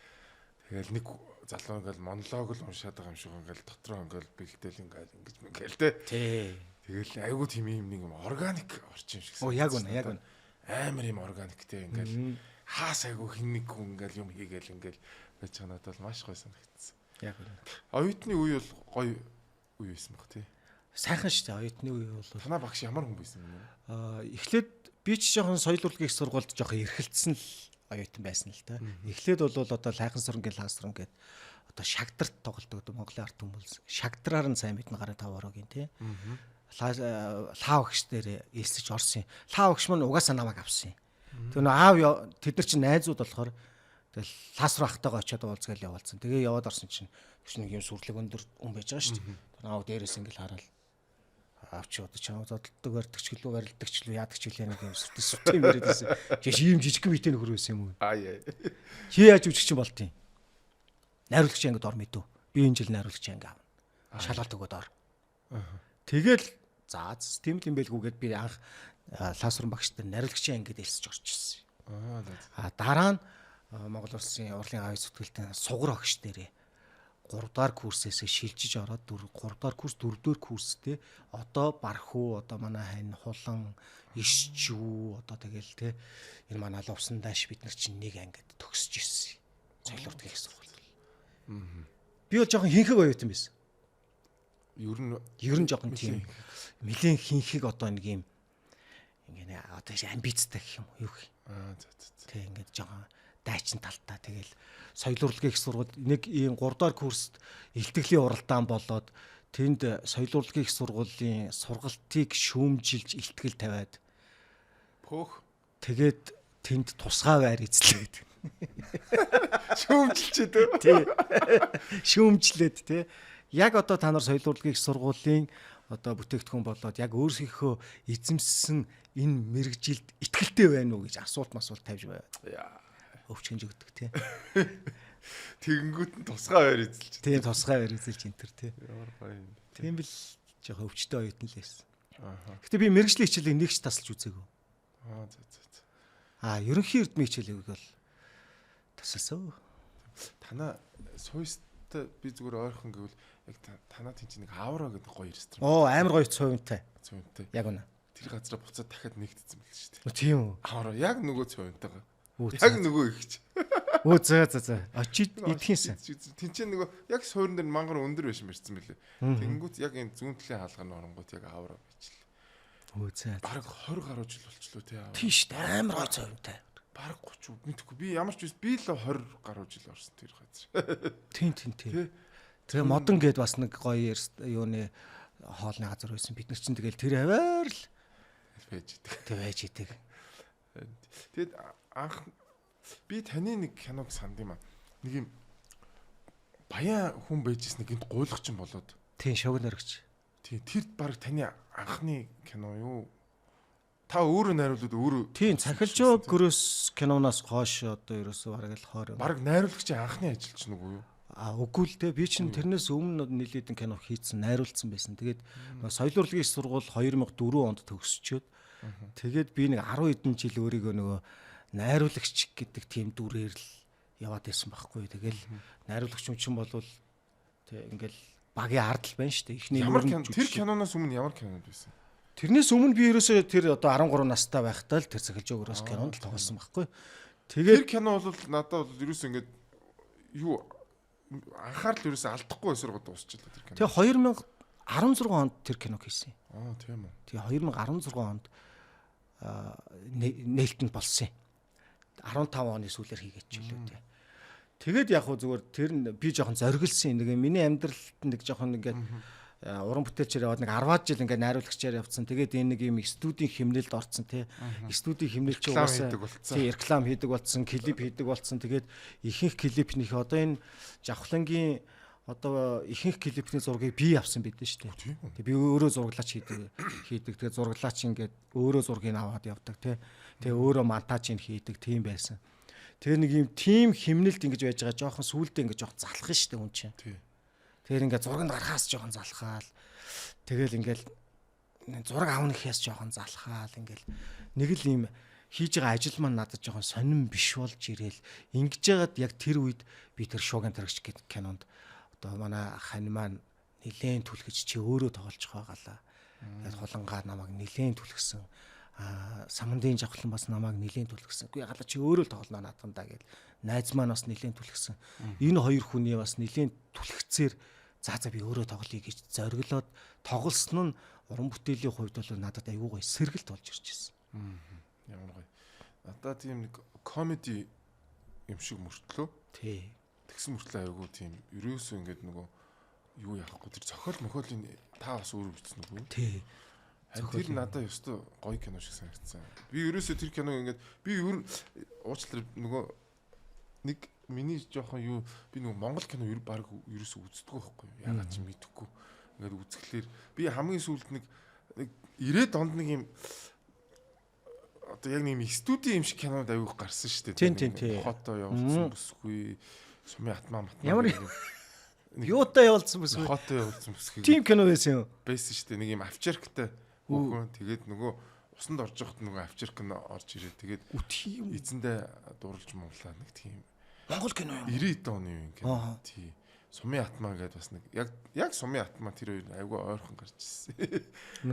тэгэл нэг залуу ингээл монолог л уншаад байгаа юм шиг ингээл дотроо ингээл бэлдээл ингээл тий. Тэгэл айгүй тийм юм нэг юм органик орчин шиг. Яг үнэ. Амар юм органиктэй ингээл хаас айгүй хин нэг хүн ингээл юм хийгээл ингээл байж байгаа надад бол маш гоё санагдсан. Яг үнэ. Оюутны үе бол гоё үе байсан баг тий. Сайхан шүү дээ оюутны үе бол. Танаа багш ямар хүн байсан юм бэ? Эхлээд би ч жоохон соёл урлагийн их сургуульд жоохон эрхэлсэн л оюутан байсан л та. Эхлээд бол одоо лайхан сурангийн лаасран гээд одоо шагдарт тоглодог Монголын ард хүмүүс. Шагдраар нь сайн мэднэ гараа 5 ороогийн тий. Лаа багш дээр элсэж орсон. Лаа багш маань угаасаа намайг авсан. Тэр нөө аав тэд нар чинь найзууд болохоор тэгэл лаас руу ахтайгаа очиод уулзгаал явуулсан. Тэгээ яваад орсон чинь нэг юм сүрлэг өндөр хүн байж байгаа шүү дээ. Тэр аав дээрээс ингээл хараад авч одоо чамд зодтолдог барьдаг ч гэлөө барилдаг ч гэлөө яадаг ч гэлээ нэг юм сүт юм яриад байсан. Жиш ийм жижиг мэтэн нөхөр байсан юм уу? Чи яаж үжих чинь болтیں۔ Найруулагч ангид ор мэдв. Би энэ жил найруулагч анги аав. Шалгалт өгөөд ор. Тэгэл заац тийм л юм байлгүйгээд би анх лаасрын багштай найруулагчийн ангид элсэж орж ирсэн. Дараа нь Монгол Улсын урлагийн авийн зүтгэлтэй сугар багш дээрээ 3 дахь курсээс шилжиж ороод 3 дахь курс 4 дахь курстэй одоо бархуу одоо манай хань хулан ишчүү одоо тэгэл те энэ манай лувсан дааш бид нар чинь нэг ангид төгсөж ирсэн. Соёл урлагийн сургууль. Би бол жоохон хинхэг оюутан байсан. Ер нь жоохон тийм нэлээд хинхэг одоо нэг юм ингээ одоо амбицтай гэх юм уу юу гэх. Тэг ингээд жоохон дайчин талтаа тэгэл соёл урлагийн их сургууль нэг ийм 3 дахь курст илтгэлийн уралдаан болоод тэнд соёл урлагийн их сургуулийн сургалтыг шүүмжилж илтгэл тавиад тэгээд тэнд тусгай байр эзлээд шүүмжилчээд тий шүүмжлээд тий яг одоо та нар соёл урлагийн их сургуулийн одоо бүтээгдэхүүн болоод яг өөрсдийнхөө эзэмссэн энэ мэрэгжилд итгэлтэй байна уу гэж асуулт тавьж байв. Өвчгөнж өгдөг тий. Тэгэнгүүт нь тусгай байр эзэлж. Тийм тусгай байр эзэлж энтер тий. Тийм бил жоохон өвчтэй оюутан л байсан. Гэтэ би мэрэгжлийн хичээлийг нэгч тасалж үзээгүй. Ерөнхий эрдмийн хичээлийг бол тасалсан. Танаа суйстай би зүгээр ойрхон гэвэл яг танаа тийч нэг авра гэдэг гоё ресторан. Амар гоё цувинтай. Яг үнэ. Тэр газараа буцаад дахиад нэгдсэн байл шүү дээ. Тийм үү. Авра яг нөгөө цувинтайгаа. Яг нөгөө ихч. За. Очиж идэхийнсэн. Тинчээ нөгөө яг суурин дээр мангар өндөр байсан барьсан байлээ. Тэнгүүт яг энэ зүүн талын хаалганы оронгууд яг авра байжлаа. Бараг 20 гаруй жил болчлоо тий авра. Тийш амар гой цовинтай. Бараг 30 мэдхгүй би ямар ч би л 20 гаруй жил орсон тэр газар. Тийм. Тэгээ модон гээд бас нэг гоё юуны хоолны газар байсан. Бид нар чинь тэгэл тэр хаваар л байж идэг. Тэгэд анх би таны нэг киног санд юм аа. Нэг юм баян хүн байжсэн нэг гинт гуйлгачин болоод. Тийм шогнорогч. Тийм тэр баг таны анхны кино юу? Та өөрөө найруулад өөрөө. Тийм цахилжоо гөрөөс киноноос хойш одоо ерөөсөө бараг л хоор. Бараг найруулагчийн анхны ажил ч нүггүй юу? Үгүй л дээ. Би чинь тэрнээс өмнө нэлээдэн кино хийцэн, найруулсан байсан. Тэгээд соёл урлагийн сургууль 2004 онд төгсчөөд тэгээд би нэг 10 хэдэн жил өөрийгөө нөгөө найруулагч гэдэг тийм дүрээр л яваад байсан байхгүй. Тэгэл найруулагч юм чинь болвол тэг ингээл багийн ард л байна шүү дээ. Эхний тэр киноноос өмнө ямар кинод байсан? Тэрнээс өмнө би ерөөсөө тэр одоо 13 настай байхдаа л тэр цахилжоо гөрөөс кинонд л тоглосон байхгүй. Тэгээд тэр кино бол надад бол ерөөсөө ингээд юу анхаарал ерөөсөө алдахгүй байсараа дуусчихлаа тэр кино. Тэгээ 2016 онд тэр киног хийсэн. Тийм үү. Тэгээ 2016 онд нээлтэнд болсон юм. 15 оны сүүлээр хийгээд ч үлээ тий. Тэгээд яг хөө зүгээр тэр би жоохон зориглсон нэг миний амьдралд нэг жоохон ингээд уран бүтээлчээр яваад нэг 10 жил ингээд найруулагчаар явцсан. Тэгээд энэ нэг юм студийн химнэлд орцсон тий. Студийн химнэлд ч угаасаа тий реклам хийдэг болсон, клип хийдэг болсон. Тэгээд ихэнх клипнийх одоо энэ Жавхлангийн одоо ихэнх клипний зургийг би авсан байдэн шүү дээ. Тэгээд би өөрөө зураглаач хийдэг. Тэгээд зураглаач ингээд өөрөө зургийг аваад явдаг тий. Тэгээд өөрөө монтажийг хийдэг тийм байсан. Тэр нэг юм тим химнэлд ингэж байж байгаа жоохон сүулдэ ингэж жоохон залах нь шүү дээ хүн чинь. Тий. Тэгэхээр ингээд зураг гарахаас жоохон залхаал. Тэгэл ингээд зураг авах гэхээс жоохон залхаал. Ингээд нэг л юм хийж байгаа ажил маань надад жоохон сонирн биш болж ирээл. Ингэж яагаад яг тэр үед би тэр Шуугин тарагч гэдэг кинонд одоо манай хань маань нилээн түлхэж чи өөрөө тоглож байгаалаа. Тэгээд холонгаа намайг нилээн түлхсэн. Самандын Жавхлан бас намайг нилээн түлхсэн. Үгүй ягалаа чи өөрөө л тоглоно наадхан даа гэл. Найз маань бас нилээн түлхсэн. Энэ хоёр хүний бас нилээн түлхцээр за би өөрөө тоглоё гэж зориглоод тоглосон нь уран бүтээлийн хувьд бол надад аюу гой сэргэлт болж ирж байна. Ямар гоё. Надад тийм нэг комеди юм шиг мөртлөө. Тий. Тэгсэн мөртлөө аюу тийм ерөөсөө ингээд нөгөө юу яахгүй тэр зохиол мохиолын та бас өөрөө бичсэн үгүй. Тий. Тэр надад ёстой гоё кино шиг санагдсан. Би ерөөсөө тэр киног ингээд би ер нь уучлаар нөгөө нэг миний жоохон юу би нөгөө Монгол кино баг ерөөсөө үздэг байхгүй юу. Ягаад ч мэдэхгүй. Ингээд үзэхлээр би хамгийн сүүлд нэг 90-ад онд нэг юм одоо яг нэг студийн юм шиг кинод аяуг гарсан шүү дээ. Тийм. Хотоо явуулсан бүсгүй. Сумын атмаа ямар юутай явуулсан бүсгүй. Хотоо явуулсан бүсгүй. Тийм кино байсан юм. Байсан шүү дээ. Нэг юм авчирктай. Хөөхөн тэгээд нөгөө усанд орж явахт нөгөө авчирк нь орж ирээ. Тэгээд тийм эзэндээ дурлж монглаа нэг тийм Монгол кино юм. 90-ад оны юм кино. Тий. Сумын атмаа гэдээ бас нэг яг сумын атмаа тэр хоёр айгүй ойрхон гарч ирсэн.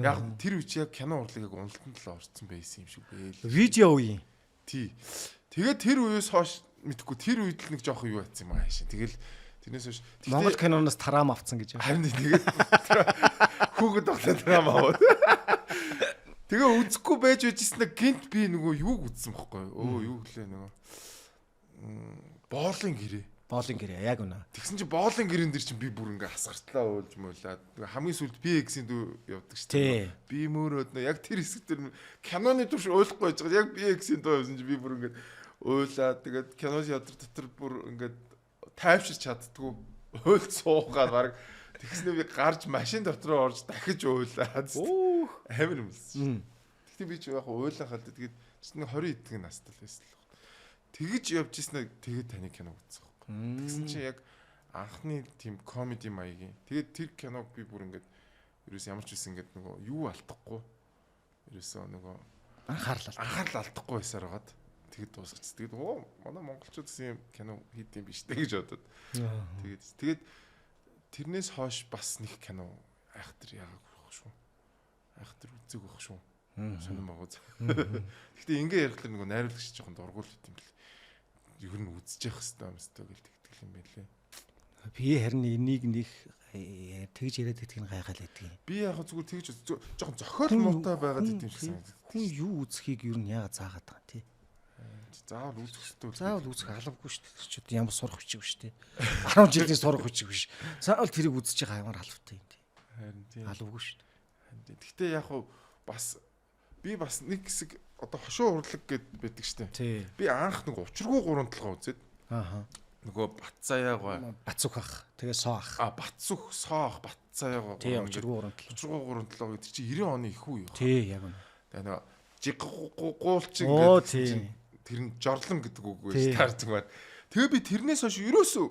Яг тэр үчи яг кино урлаг яг уналтанд л орсон байсан юм шиг байл. Видео үеийн. Тий. Тэгээд тэр үеэс хойш мэдгүй тэр үед л нэг жоох юу атсан юм аашин. Тэгэл тэрнээс хойш Монгол киноноос тараам авцсан гэж. Харин тэгээд хүүхэд тоглоод тараам аваад. Тэгээ үзэхгүй байж байжсэн гинт би нөгөө юуг үзсэн бохгүй юу гэлээ нөгөө боолын гэрээ. Боолын гэрээ яг үнэ. Тэгсэн чинь боолын гэрээн дэр чинь би бүр ингээ хасгартлаа уйлж муулаад хамгийн сүүлд би X-ийн дүү явдаг шүү дээ. Би мөрөөд яг тэр хэсэг дээр киноны турш ойлгохгүй байж байгаа. Яг би X-ийн дүү явсан чинь би бүр ингээ уйлаад тэгээд киноны ядар дотор бүр ингээ тайвширч чаддгүй уйлж суугаад баг тэгснээр би гарч машин дотроо орж дахиж уйлаад амар юмсэн. Тэгтээ би ч яг уйлахад тэгээд чинь 20 эдгэн настай л байсан л. Тэгэж явж ирснээр тэгээд таны кино үзсэн. Тэгсэн чинь яг анхны тийм комеди маягийн. Тэгээд тэр киног би бүр ингээд ерөөс ямар ч байсан ингээд нөгөө юу алдахгүй. Ерөөсөө нөгөө анхаарал алдахгүй байсаар хагаад тэгэд дуусгач. Тэгэд манай монголчууд гэсэн юм кино хийдэм биш дээ гэж бодод. Тэгээд тэрнээс хойш бас нэг кино айхтар яагаад болох шүү. Айхтар үзэг байх шүү. Сонирн багуз. Гэхдээ ингээ ярихлаар нөгөө найруулагч жоохон дургуул гэдэм бэл. Ер нь үзэж явах хэрэгтэй гэл тэгтгэл юм байлээ. Би харин энийг нэг тэгж яриад идэх нь гайхал байдаг юм. Би яг зүгээр тэгж жоохон зохиол муутай байгаад идэм шиг санагдав. Хүн юу үзхийг ер нь яагаад заагаад байгаа тий. Заавал үзэх хэрэгтэй. Заавал үзэх алавгүй шүү дээ. Ч одоо ямар сурах хүчиг биш тий. 10 жилийн сурах хүчиг биш. Заавал тэрийг үзэж байгаа ямар алавтай юм тий. Харин тий. Алавгүй шүү дээ. Гэхдээ яг бас би бас нэг хэсэг одоо хошуу урлаг гэд байдаг штэ. Би анх нэг учиргүй гурван толгой үзээд. Нөгөө Батцаяага Бацүх ах. Тэгээ соо ах. Бацүх, соо ах, Батцаяага. Тий, учиргүй гурван толгой. Учиргүй гурван толгой гэдэг чи 90 оны их үе. Тий, яг үнэ. Тэгээ нөгөө жиггуулч гэдэг тэр нь жорлон гэдэг үг байж таардаг байна. Тэгээ би тэрнээс хойш ерөөсөө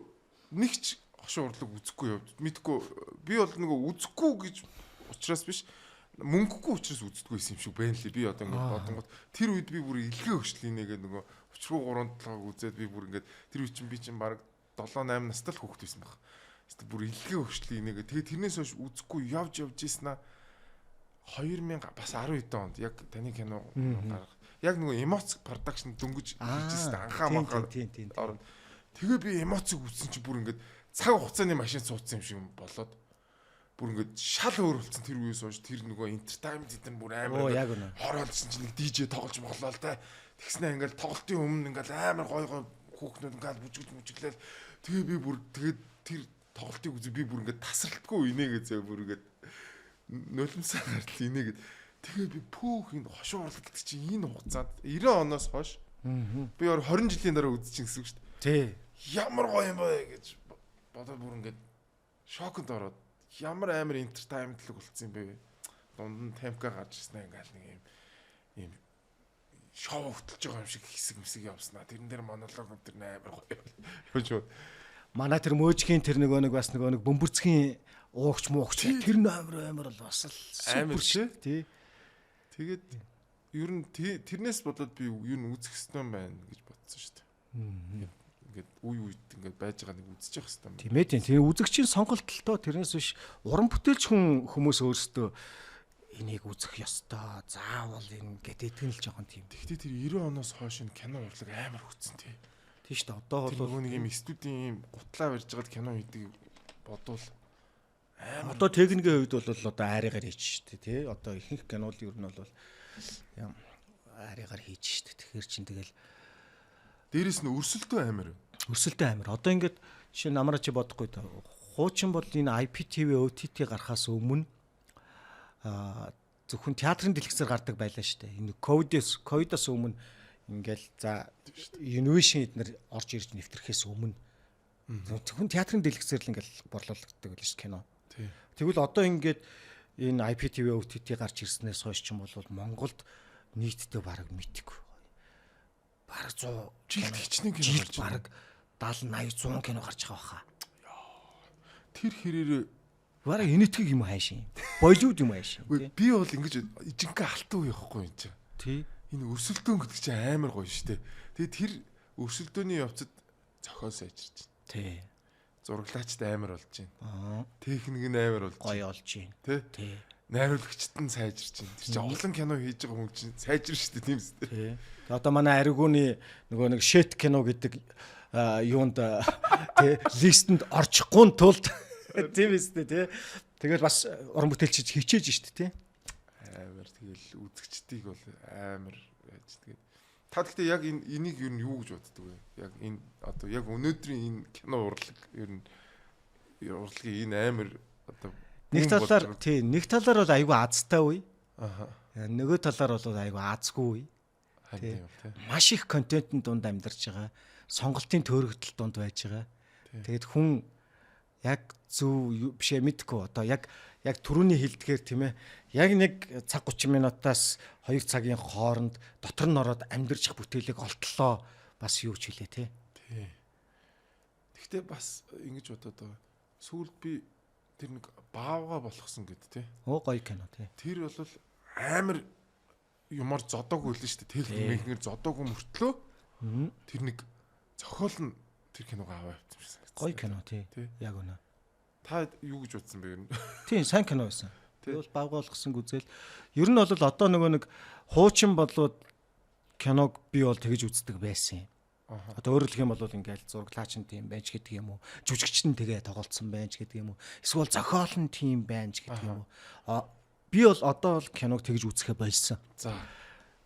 нэг ч хошуу урлаг үзэхгүй явд. Мэдгүй би бол нөгөө үзэхгүй гэж учраас биш мөнгөгүй учраас үздэг байсан юм шиг байна лээ. Би одоо ингээд бодонгот тэр үед би бүр илгээ хөшлөе нэгээ нөгөө учруу 3 толгойг үзээд би бүр ингээд тэр үе чинь би чинь баг 7 8 настай л хүүхэд байсан баг. Эсвэл бүр илгээ хөшлөе нэгээ. Тэгээ тэрнээс хойш үзэхгүй явж ийсэн аа 2000 бас 12 онд яг таны кино гарах. Яг нөгөө эмоц продакшн дөнгөж хийжсэн анхаа махаа. Тэгээ би эмоцыг үзсэн чинь бүр ингээд цаг хугацааны машин суудсан юм шиг болоод бүр ингээд шал өөр болсон тэр үеэс хойш тэр нөгөө entertainment гэдэг нь бүр амар яг үнэ. хороолсон чинь нэг DJ тоглож моглоо л та. Тэгснэ ингээл тоглолтын өмнө ингээл амар гой хүүхнүүд ингээл бүжиглэл тэгээ би бүр тэгээд тэр тоглолтыг үзээ би бүр ингээд тасралтгүй инээгээ зөө бүр ингээд нулимсаа гартал инээгээд тэгээ би пүүх энэ хошуу урлаг гэдэг чинь энэ хугацаанд 90 оноос хойш би 20 жилийн дараа үзчихин гэсэн үг шүү дээ. Тий. Ямар гоё юм бэ гэж бодоод бүр ингээд шоконд ороод ямар амар entertainment-лэг болцсон юм бэ. Дунд нь темпка гарч ирсэн ингээл нэг юм шоу хөтөлж байгаа юм шиг хэсэг явснаа. Тэрэн дээр монолог тэр амар гоё. Манай тэр мөөжгийн тэр нэг бас нэг бөмбөрцгийн уугч муугч тэр амар бол бас л амар шүү тий. Тэгээд ер нь тэрнээс болоод би юу н үзэх хэвээр байна гэж бодсон шүү дээ. Ингээд үед ингээд байж байгаа нэг үзчих хэвээр. Тийм ээ тийм. Тэгээ үзэгчийн сонголтолтой тэрнээс биш уран бүтээлч хүмүүс өөрсдөө энийг үзэх ёстой. Заавал ингээд итгэн л жоохон тийм. Гэхдээ тэр 90 оноос хойш энэ кино урлаг амар хөгцсөн тий. Тийм шүү дээ. Одоо бол нэг юм студийн юм гутлаа барьж байгаа кино хийдэг бодвол амар. Одоо техникийн хувьд бол одоо айрыгаар хийж штэ тий. Одоо ихэнх кинол ер нь бол айрыгаар хийж штэ. Тэгэхээр чин тэгэл дээрэс нь өрсөлдөө амар. Өрсөлдөө амар. Одоо ингээд жишээ намраа чи бодохгүй та. Хуучин бол энэ IPTV OTT гарахаас өмнө зөвхөн театрын дэлгэцээр гардаг байлаа штэ. Энэ ковидос өмнө ингээл за Univision эднэр орж ирж нэвтрэхээс өмнө зөвхөн театрын дэлгэцээр л ингээл борлуулдаг байл ш кино. Тэгвэл одоо ингээд энэ IPTV OTT гарч ирснээс хойш ч юм бол Монголд нийтдээ бараг мэдгүй. Бараг 100 жилд хичнээн кино гарч бараг 70 80 100 кино гарч байгаа баха. Тэр хэрээр бараг энэтхэг юм хайшин. Болливуд юм хайшин. Би бол ингэж жинхэнэ алтан үе яахгүй юм чи. Тий. Энэ өрсөлдөөн гэдэг чинь амар гоё шүү дээ. Тэгээд тэр өрсөлдөөний явцад зохиол сайжирч байна. Тий. Зураглаачд амар болж байна. Техник нь амар болж гоё болж байна. Тий. Найруулагчд нь сайжирч байна. Тэр чинь олон кино хийж байгаа хүн чинь сайжир шүү дээ тийм үстэй. Тий. Одоо манай Аригууны нөгөө нэг шэт кино гэдэг юунд тий листэнд орчихгүй тулд тийм үстэй тий. Тэгээд бас уран бүтээлч хичээж штэ тий. Амар тэгэл үзэгчдийг бол амар байж тэгээд та гэхдээ яг энийг ер нь юу гэж боддөг вэ? Яг энэ одоо яг өнөөдрийн энэ кино урлаг ер нь урлагийн энэ амар одоо нэг талаар бол айгүй азтай үе. Аха. Нөгөө талаар бол айгүй азгүй үе. Тийм. Маш их контентын дунд амьдарч байгаа. Сонголтын төөрөгдөл дунд байж байгаа. Тэгээд хүн яг зөв бишээ мэдгүй одоо яг түрүүний хэлдгээр тийм ээ яг нэг цаг 30 минутаас 2 цагийн хооронд дотор нь ороод амьдарч бүтээлийг олтлоо бас юу ч хэлээ тий. Гэхдээ бас ингэж бодоод байгаа. Сүүлд би тэр нэг баавга болгосон гэд тий. Гоё кино тий. Тэр бол амар юмар зодоогүй л шүү дээ. Техникээр зодоогүй мөртлөө тэр нэг зохиол нь тэр киног аваа явуулсан. Гоё кино тий. Яг үнэ. Та юу гэж бодсон бэ ер нь? Тийм сайн кино байсан. Тэгвэл баавга болгосон үзэл ер нь бол одоо нөгөө нэг хуучин болоод киног би бол тэгэж үздэг байсан юм. Одоо өөрөөр хэлэх юм бол ингээл зураглаач нь тийм байж гэдэг юм уу? Жүжигч нь тэгээ тоглолцсон байж гэдэг юм уу? Эсвэл зохиол нь тийм байж гэдэг юм уу? Би бол одоо бол киног тэгж үзэхэ болсон. За.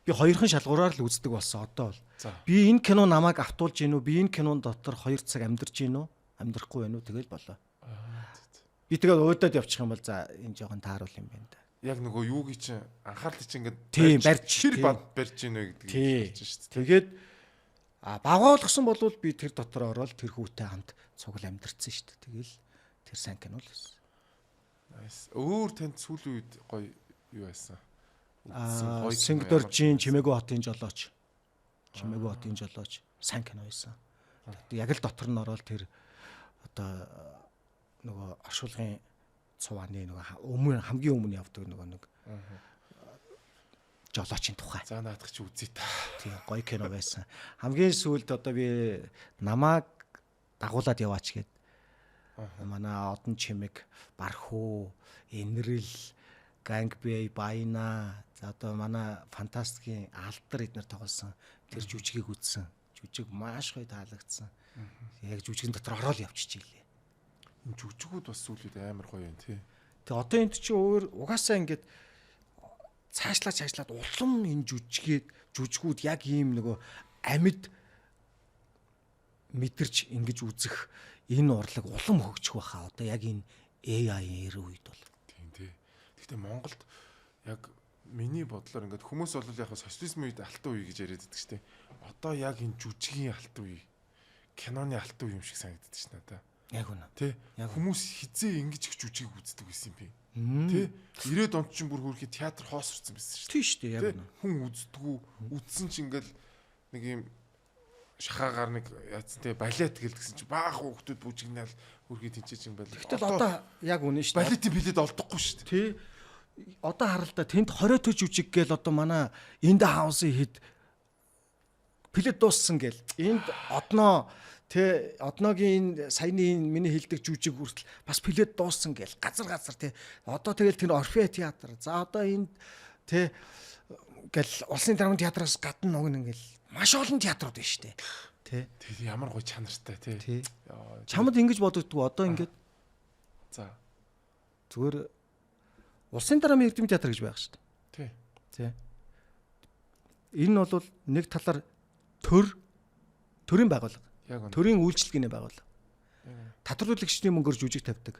Би хоёрхан шалгуураар л үздэг болсон одоо бол. Би энэ кино намайг автуулж гин үү? Би энэ кинон дотор 2 цаг амьдарч гин үү? Амьдрахгүй байна уу? Тэгэл болоо. Би тэгээд өөдөөд явчих юм бол за энэ жоохон тааруул юм байна да. Яг нөгөө юугийн чинь анхаарлыг чинь ингээд тийм барьж хэр бад барьж гин үү гэдэг хэлж шүү дээ. Тэгээд багуулгасан болвол би тэр дотор ороод тэр хүүтэй хамт цугл амьдэрсэн шүү дээ. Тэгэл тэр сайн кино л байсан. Nice. Өөр танд сүүлийн үед гоё юу байсан? Сингдоржийн Чимээгүй хотын жолооч. Чимээгүй хотын жолооч сайн кино байсан. Яг л дотор нь ороод тэр одоо нөгөө оршуулгын цувааны нөгөө хамгийн өмнө явдаг нөгөө нэг жолоочийн тухай. За наадах чи үзье та. Тийм гоё кино байсан. Хамгийн сүүлд одоо би намааг дагуулад яваач гээд манай одон чимэг бархуу энэрл гангбей байна. За одоо манай фантастикийн алдар эднэр тоглосон тэр жүжигийг үзсэн. Жүжиг маш гоё таалагдсан. Яг жүжигэн дотор ороод явчихжээ лээ. Энэ жүжигүүд бас сүүлүүд амар гоё юм тий. Тэгээ одоо энд чинь өөр угаасаа ингээд цаашлаад улам энэ жүжигүүд яг ийм нөгөө амьд мэдэрч ингэж үзэх энэ урлаг улам хөгжих байхаа одоо яг энэ AI-ийн үед бол. Тийм тий. Гэхдээ Монголд яг миний бодлоор ингээд хүмүүс бол яг социализмын үед алтан үе гэж яриад байдаг шүү дээ. Одоо яг энэ жүжигийн алтан үе, киноны алтан үе юм шиг санагддаг ш надаа. Яг үнэ. Тэ хүмүүс хизээ ингэж их жүжиг үздэг байсан юм би. Тэ 90-ад онд чинь бүр хөрхи театр хоосорсон байсан шүү дээ. Тийм шүү дээ яг үнэ. Хүн үздэггүй, үдсэн чинь ингээл нэг юм шахаагаар нэг яатсан тэ балет гэлдгсэн чинь баах хүүхдүүд бүжигнаал хөрхи тэнцэж юм байл. Гэтэл одоо яг үнэ шүү дээ. Балетын билет олдохгүй шүү дээ. Тий. Одоо харал да тэнд 20 төж жүжиг гээл одоо манай энд хаусын хэд билет дууссан гээл. Энд одноо тэ одноогийн саяны миний хэлдэг жүжиг хүртэл бас билет дууссан гээл. Газар тэ. Одоо тэгэл тэр Орфей театр. За одоо энд тэ гэл улсын драмын театраас гадна нөгөө ингээл маш олон театрууд байна шүү дээ. Тэ. Тэг ямар гоё чанартай тий. Чамд ингэж бодогдгүй одоо ингээд за зүгээр улсын драмын эрдэмтэн театр гэж байх шүү дээ. Тий. Энэ бол нэг талаар төрийн байгууллага. Төрийн үйлчлэгээний байгууллага. Татварлуулагчдын мөнгөөр жүжиг тавьдаг.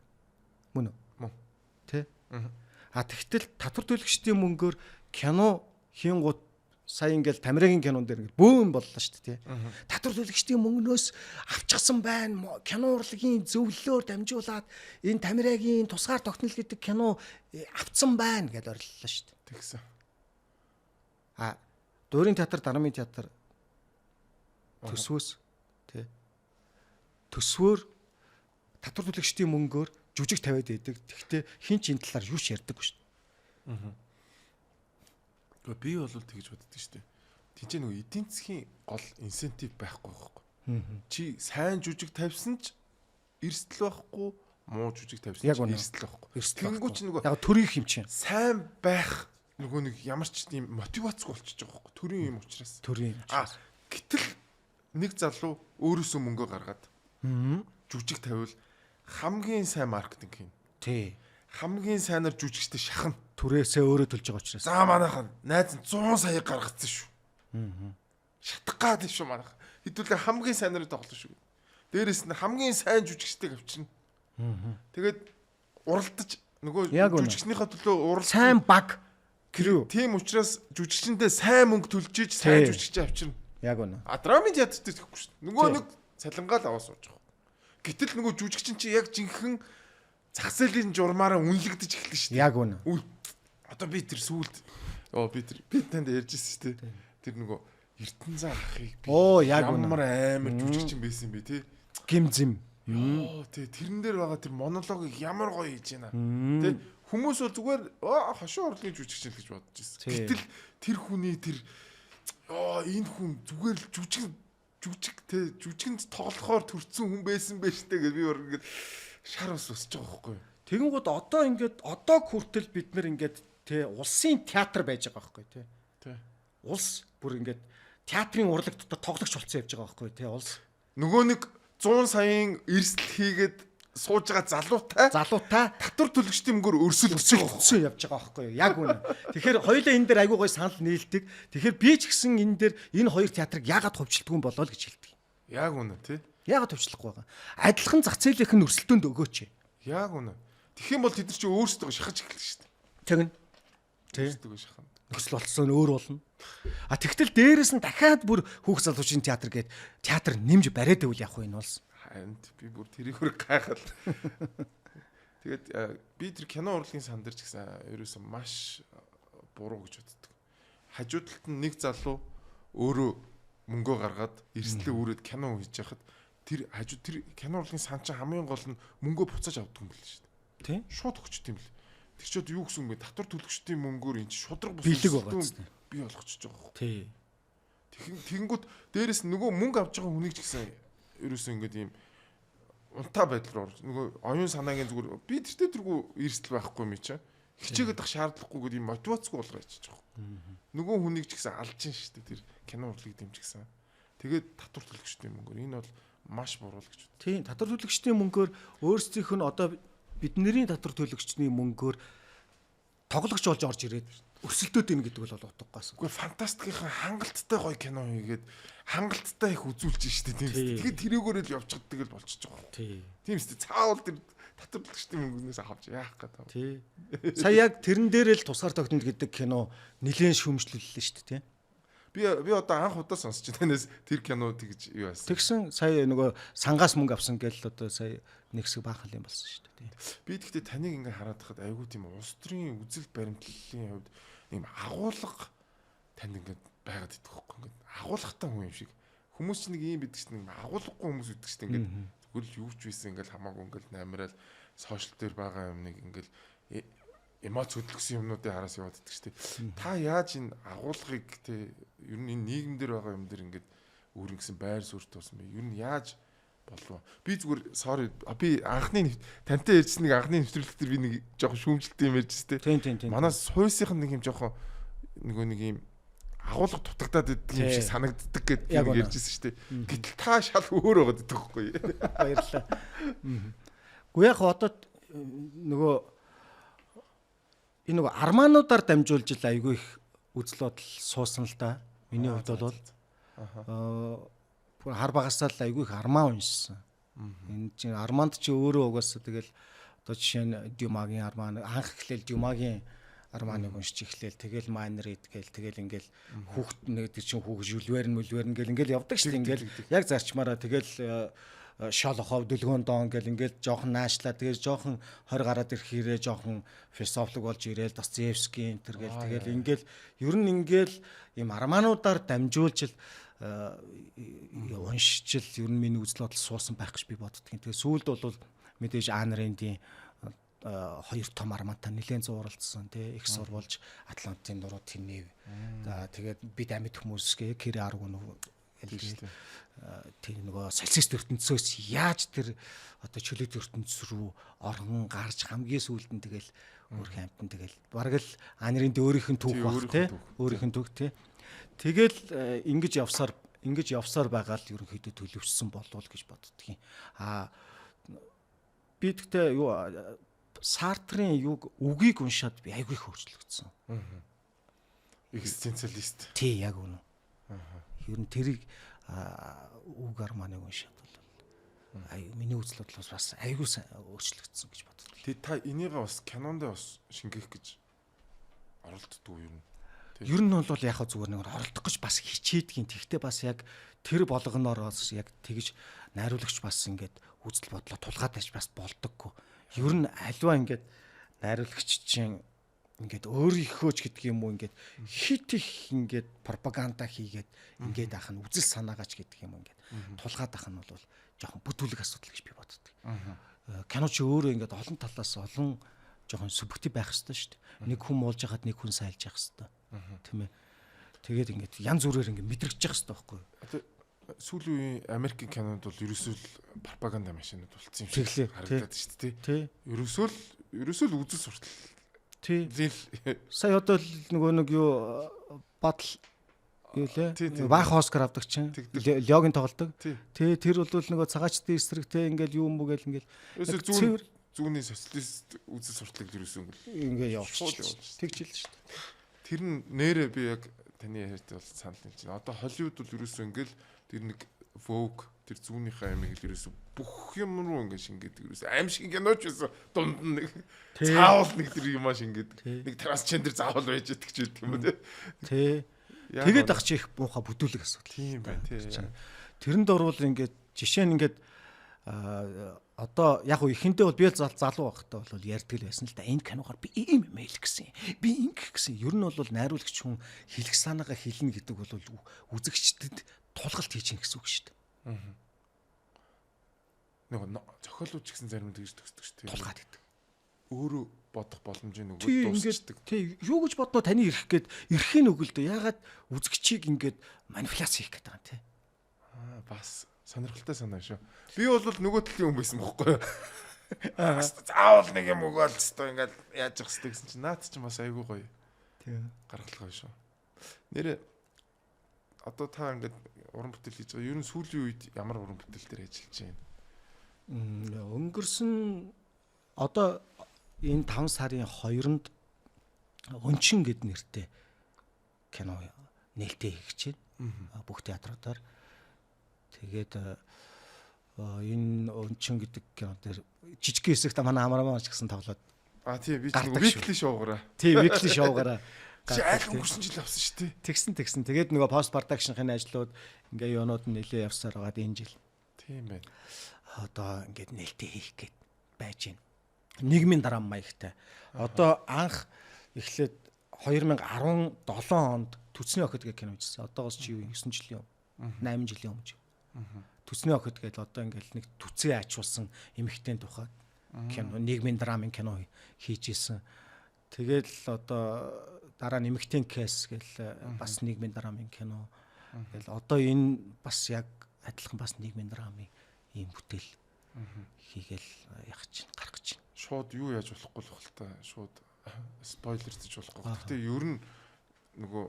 Мөн үү? Мөн. Тий. Тэгтэл татварлуулагчдын мөнгөөр кино хийнгууд сая ингээл Тамирагийн кинон дээр ингээл бөөн боллоо шүү дээ. Татварлуулагчдын мөнгнөөс авчихсан байна. Кино урлагийн зөвлөлөөр дамжуулаад энэ Тамирагийн тусгаар тогтнол гэдэг кино авцсан байна гэж ориллоо шүү дээ. Тэгсэн. Дуурийн театр, драмын театр төсвөөс тий. Төсвөөр татварлуулагчдын мөнгөөр жүжиг тавиад байдаг. Тэгвэл хин ч энэ талаар юу ч ярьдаггүй шүү дээ. Би бол тэгж боддог шүү дээ. Тинчээ нөгөө эдийн засгийн гол инсентив байхгүй байхгүй. Чи сайн жүжиг тавьсан ч эрсдэл байхгүй, муу жүжиг тавьсан ч эрсдэл байхгүй. Тэнгүү чи нөгөө яг төрийн хэмжээ. Сайн байх нөгөө нэг ямар ч тийм мотивацгүй болчихж байгаа байхгүй. Төрийн юм учраас. Гэтэл нэг залуу өөрөөсөө мөнгө гаргаад жүжиг тавиул хамгийн сайн маркетинг хийн. Тий. Хамгийн сайнаар жүжигчтэй шахна. Түрээсээ өөрөө төлж байгаа учраас. За манайхан найз нь 100 сая гаргацсан шүү. Шатах гад шүү манайхан. Хэдүүлээ хамгийн сайнаар тоглоно шүү. Дээрээс нь хамгийн сайн жүжигчтэйг авчирна. Тэгээд уралдаж нөгөө жүжигчнийхээ төлөө уралдаж сайн баг крүү. Тийм учраас жүжигчэндээ сайн мөнгө төлж иж сайн жүжигчтэй авчирна. Яг үнэ. Драмын театрт тэгэхгүй шүү. Нөгөө нэг цалингаал аваа сууж байгаа. Гэтэл нөгөө жүжигчин чи яг жинхэнэ зах зээлийн журмаараа үнэлэгдэж эхэлнэ шүү дээ. Яг үнэ. Одоо би тэр сүулт би танд ярьжсэн шүү дээ. Тэр нөгөө Эрдэнэ ахыг би ямар амар жүжигчин байсан бэ тий. Гимзэм. Тий тэрэн дээр байгаа тэр монологыг ямар гоё хийж байна. Тий хүмүүс бол зүгээр хошуу урлагийн жүжигчин л гэж бодож байсан. Гэтэл тэр хүний тэр энэ хүн зүгээр л жүжигэнд тоглохоор төрсэн хүн байсан байж тээ гэж би ингээд шар ус усж байгаа байхгүй. Тэгэнгүүт одоо ингээд одоо хүртэл бид нар ингээд тий улсын театр байж байгаа байхгүй тий. Улс бүр ингээд театрын урлаг дотор тоглогч болцсон явж байгаа байхгүй тий улс. Нөгөө нэг 100 саяын эрсдэл хийгээд сууж байгаа залуутай татвар төлөгчдийн мөнгөөр өрсөлдөсөн явж байгаа байхгүй юу? Яг үнэ. Тэгэхээр хоёулаа энэ дээр айгуу гой санал нийлдэг. Тэгэхээр би ч гэсэн энэ дээр энэ хоёр театрыг яагаад хувьчилдгүй юм болоо л гэж хэлдэг. Яг үнэ тий. Яагаад хувьчлахгүй байгаа? Адилхан зах зээлийнх нь өрсөлдөөнд өгөөч. Яг үнэ. Тэгэх юм бол тэд нар чи өөрсдөө шахаж эхэлнэ шүү дээ. Тэгнэ. Тий. Өөрсдөө шахана. Нөхцөл болсон өөр болно. Тэгтэл дээрэс нь дахиад бүр хүүхд залуучийн театр гээд театр нэмж бариад байвал явах вэ энэ бол. Би бүр тэрийгээр гайхал. Тэгээд би тэр кино урлагийн сан дээр ч гэсэн ерөөсөн маш буруу гэж боддог. Хажуудалд нь нэг залуу өөрөө мөнгөө гаргаад эрсдлээ үүрээд кино хийж яхад тэр кино урлагийн сан чинь хамгийн гол нь мөнгөө буцааж авдаг юм байл шүү дээ. Тий? Шууд өгчт юм бэл. Тэр чод юу гэсэн юм бэ? Татвар төлөгчдийн мөнгөөр эн чинь шудраг бэлэг байгаа юм. Би болгочихж байгаа хөө. Тий. Тэгэнгүүт дээрэс нөгөө мөнгө авч байгаа хүнийг ч гэсэн ерөөсөө ингээд ийм унтаа байдлаар орж нөгөө оюун санаагийн зүгээр би тэргүй эрсдэл байхгүй юм чи. Хичээгээд ах шаардлагагүйгээд ийм мотивацгүй болгоо ячиж байгаа. Нөгөө хүнийг ч гэсэн алж шин шүү дээ тэр кино урлагийг дэмжихсэн. Тэгээд татвар төлөгчдийн мөнгөөр энэ бол маш буруу л гэж. Тийм татвар төлөгчдийн мөнгөөр өөрсдийнх нь одоо бидний татвар төлөгчний мөнгөөр тоглогч болж орж ирээд өрсөлдөөд ийн гэдэг бол утгагүй. Үгүй фантастикийн хангалттай гоё кино хийгээд хангалттай их үзүүлж штэ тийм үстэй. Тэгээд тэрүүгээр л явчихдаг тэгэл болчихж байгаа. Тийм үстэй. Цаавал тэр татвар төлөгчний мөнгнөөс авч яах гэдэг. Тий. Сая яг тэрэн дээр л тусгаар тогтнол гэдэг кино нэлээд шүүмжлүүллээ штэ тий. Би одоо анх удаа сонсч танаас тэр кино тэгж юу байсан. Тэгсэн сая нөгөө сангаас мөнгө авсан гэж одоо сая нэг хэсэг баахан юм болсон шүү дээ. Би тэгтээ таныг ингээ хараад хахад айгүй тийм улс төрийн үзэл баримтлалын хувьд ийм агуулга танд ингээ байгаад идэх хөхгүй ингээ агуулгатай хүн юм шиг. Хүмүүс чинь нэг ийм байдаг чинь нэг агуулгагүй хүмүүс үүдэг чинь ингээ зүгээр л юу ч байсан ингээ хамаагүй ингээ намирал сошиал дээр байгаа юм нэг ингээ эмоц хөдөлгсөн юмнуудыг хараас яваад идэх штеп. Та яаж энэ агуулгыг те ер нь энэ нийгэм дээр байгаа юм дээр ингээ өөрөнгөсөн байр суурь туусан бэ? Ер нь яаж болов? Би зүгээр sorry би анхны тантай ярьсан нэг анхны нэвтрүүлэг дээр би нэг жоохон шүүмжлэлтэй юм ярьжсэн те. Тийм. Манай суйсынх нэг юм жоохон нөгөө нэг юм агуулга дутагдаад идэх юм шиг санагддаг гэдэг нэг ярьжсэн шүү дээ. Гэтэл та шал өөр байгаад идэх байхгүй. Баярлалаа. Гэхдээ яг одоо нөгөө энэ нөгөө армаануудаар дамжуулж л айгүй их үзэл бодол суусан л да. Миний хувьд бол хар багасаа л айгүй их армаа уншсан. Энэ чинь армаанд чи өөрөө угаасаа тэгэл одоо жишээ нь Дюмагийн армаа анх эхлээл Дюмагийн армааныг уншиж эхлээл тэгэл Майнрид тэгэл ингээл хүүхд нэг чинь хүүхд Жюльверн гэл ингээл явдаг шүү дээ. Ингээл яг зарчмаараа тэгэл Шолохов Дүлгөөн Дон гэл ингээл жоохон наашлаа тэгээд жоохон 20 гараад ирэх хэрэг жоохон философик болж ирээл Достоевский энэ тэгэл ингээл ер нь ингээл ийм армаануудаар дамжуулж уншиж ер нь миний үзэл бодол суусан байх гэж би боддгийн. Тэгээд сүүлд бол мэдээж Айн Рэндийн хоёр том армантай нэлээд зууралдсан тий их сурвалж Атлантын нуруу тэнэв. За тэгээд бид амьд хүмүүс Кэри 10 гэдэг тэр нөгөө социалист ертөнцөөс яаж тэр одоо чөлөөт ертөнц рүү оргон гарч хамгийн сүүлд нь тэгэл өөрхийн амтан тэгэл бараг л Анирын өөрийнх нь түүх баг тий өөрийнх нь түүх тий тэгэл ингэж явсаар байгаа л ерөнхийдөө төлөвшсөн болов гэж боддгийн. Би тэгтээ юу Сартрын үгийг уншаад би айгүй их хөрчлөгдсөн. Экзистенциалист. Тий яг үнэ. Ер нь тэрийг үг арманыг уншаад бол миний үзэл бодлоос бас айгүй өөрчлөгдсөн гэж боддог. Тэг та энийгээ бас кинонд бас шингээх гэж оролддог юм. Ер нь бол яг зүгээр нэг оролдох гэж бас хичээдгийн. Тэгтээ бас яг тэр болгонороос яг тэгж найруулагч бас ингээд үзэл бодлоо тулгаад байж бас болдоггүй. Ер нь альва ингээд найруулагч чинь ингээд өөрийнхөө ч гэдэг юм уу ингээд хит их ингээд пропаганда хийгээд ингээд ах нь үзэл санаагаач гэдэг юм ингээд тулгаад ах нь бол жоохон бүтүүлэг асуудал гэж би боддог. Кино ч өөрөө ингээд олон талаас олон жоохон субъектив байх хэрэгтэй шүү дээ. Нэг хүн муулж хахад нэг хүн сайлж явах хэрэгтэй. Тийм ээ. Тэгээд ингээд янз бүрээр ингээд мэдрэгдэж явах хэрэгтэй байхгүй юу? Сүүлийн үеийн Америкийн кинонд бол ерөөсөө пропаганда машинууд болцсон юм шиг харагдаад шүү дээ. Тий. Ерөөсөө л үзэл суртал. Тий. Сая одоо нөгөө нэг юу батал юу лээ? Баах Оскар авдаг чинь Лёгийн тоглодог. Тий. Тэр бол нөгөө цагаачдын эсрэгтэй ингээл юм бүү гэл ингээл зүүнний социалист үзэл сурталыг ерөөсөө ингээл явуулчих. Тэгж хэлсэн шүү дээ. Тэр нь нэрээ би яг таны ярьж бол санал юм чинь. Одоо Холливуд бол ерөөсөө ингээл тэр нэг Vogue тэр зүүнийхээ амиг л ерөөсөө бүх юм руу ингээд шингээд ерөөсөө аим шиг киноч байсан дунд нь нэг заавал нэг тэр юм аа шингээд нэг трансгендер заавал байж идэх ч гэдэг юм уу тий. Тэгээд ах чи их муухай бүтүүлэг асуудал. Тийм байна тий. Тэрэнд орвол ингээд жишээ нь ингээд одоо яг уу ихэндээ бол би залуу байхдаа бол ярьдаг л байсан л да. Энэ киногаар би ийм юм хэлэх гэсэн. Би ингэх гэсэн. Ер нь бол найруулагч хүн хэлэх санаагаа хэлнэ гэдэг бол үзэгчдэд тулгалт хийж гин гэсэн үг шүү дээ. Нэг зохиолч гэсэн зарим тэгж төгсдөг шүү дээ. Тулгаад идэг. Өөрөө бодох боломжийн нөгөө дуусчдаг. Тий, юу гэж бодноо таны ирэх гээд эрхийн өгөлдөө ягаад үзэгчийг ингээд манипуляц хийх гэдэг юм тий. Бас сонирхолтой санаа шүү. Би бол нөгөө талын хүн байсан бохгүй юу? Заавал нэг юм өгөөл хэвээр ингээд яаж явах хэвээр гэсэн чинь наад чинь бас айгүй гоё. Тий. Гаргалгаа шүү. Нэрээ одоо та ингээд уран бүтээл хийж байгаа. Ер нь сүүлийн үед ямар уран бүтээл дээр ажиллаж байна? Өнгөрсөн одоо энэ 5 сарын 2-нд Өнчин гэд нэртэй кино нээлттэй хийж байна. Бүх театруудаар. Тэгээд энэ Өнчин гэдэг кино дээр жижиг хэсэгт манай амармаа ч гэсэн тоглоод. Тийм би ч нэг weekly шоугаараа. Тийм weekly шоугаараа. Чи айл өнгөрсөн жил авсан шүү дээ. Тэгсэн. Тэгээд нөгөө пост production-ын ажлууд ингээ юунууд нь нэлээ явсаар байгаад энэ жил. Тийм байна. Одоо ингээд нээлттэй хийх гээд байж байна. Нийгмийн дараам маягтай. Одоо анх эхлээд 2017 онд Түцний охид гэх кино үзсэн. Одоогоос чи юу 9 жилийн өмнө 8 жилийн өмнө. Түцний охид гэдэг одоо ингээд нэг түцээ ачуулсан эмэгтэй тухай кино, нийгмийн драмын кино хийж исэн. Тэгэл одоо дараа нь эмэгтэй кейс гэл бас нийгмийн драмын кино. Тэгэл одоо энэ бас яг адилхан бас нийгмийн драмын ийм бүтээл хийгээл явах чинь гарах чинь. Шууд юу яаж болохгүй л хэл та. Шууд спойлерч болохгүй. Гэхдээ ер нь нөгөө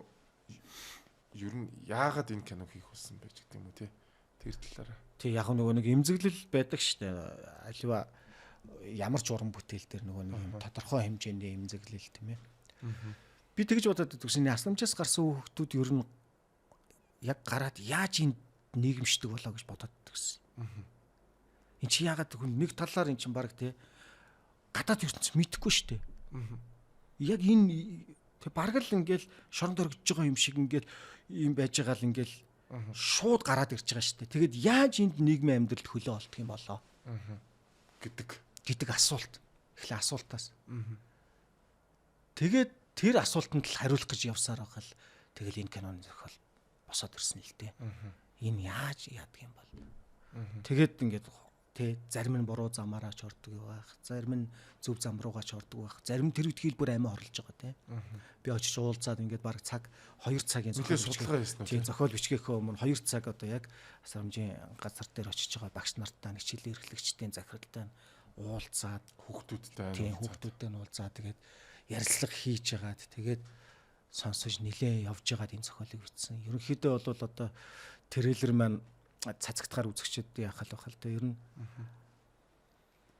ер нь яагаад энэ киног хийх болсон байж гэдэг юм уу те. Тэр талаараа. Тий яг нөгөө нэг эмзэглэл байдаг штэ. Аливаа ямар ч уран бүтээл дээр нөгөө нэг тодорхой хэмжээний эмзэглэл тийм ээ. Би тэгж бодоод үзсэн асламжаас гарсан хүүхдүүд ер нь яг гараад яаж энэ нийгэмшдэг болоо гэж бодоод үзсэн. Энд чи яагаад нэг талаар эн чин баг те гадаад ертөнц мэдэхгүй штэ. Яг энэ тэг бараг л ингээл шоронд оргиж байгаа юм шиг ингээл юм байж байгаа л ингээл шууд гараад ирж байгаа штэ. Тэгэд яаж энд нийгмийн амьдралд хөлөө олдох юм болоо гэдэг асуулт. Эхлээ асуултаас. Тэгээд тэр асуултанд л хариулах гэж явсаар байгаа л тэгэл энэ киноны зохиол босоод ирсэн л дээ. Энэ яаж яадаг юм бол. Тэгээд ингээд тэ зарим нь буруу замаараа ч ордог байх, зарим нь зөв зам руугаа ч ордог байх, зарим тэр үтгийл бүр амиа хорлож байгаа те. Би очиж уулзаад ингээд баг цаг 2 цагийн зохиол бичгээхөө өмнө 2 цаг одоо яг асрамжийн газар дээр очиж байгаа багш нартаа нэг хичээл эрхлэгчдийн захиралтай уулзаад хүүхдүүдтэй нь уулзаад тэгээд ярилцлага хийж яагаад тэгээд сонсож нилээ явж байгаад энэ зохиолыг бичсэн. Ерөнхийдөө бол одоо трейлер маань цацагтахаар үзэгчд яах вэ хэл тэ ер нь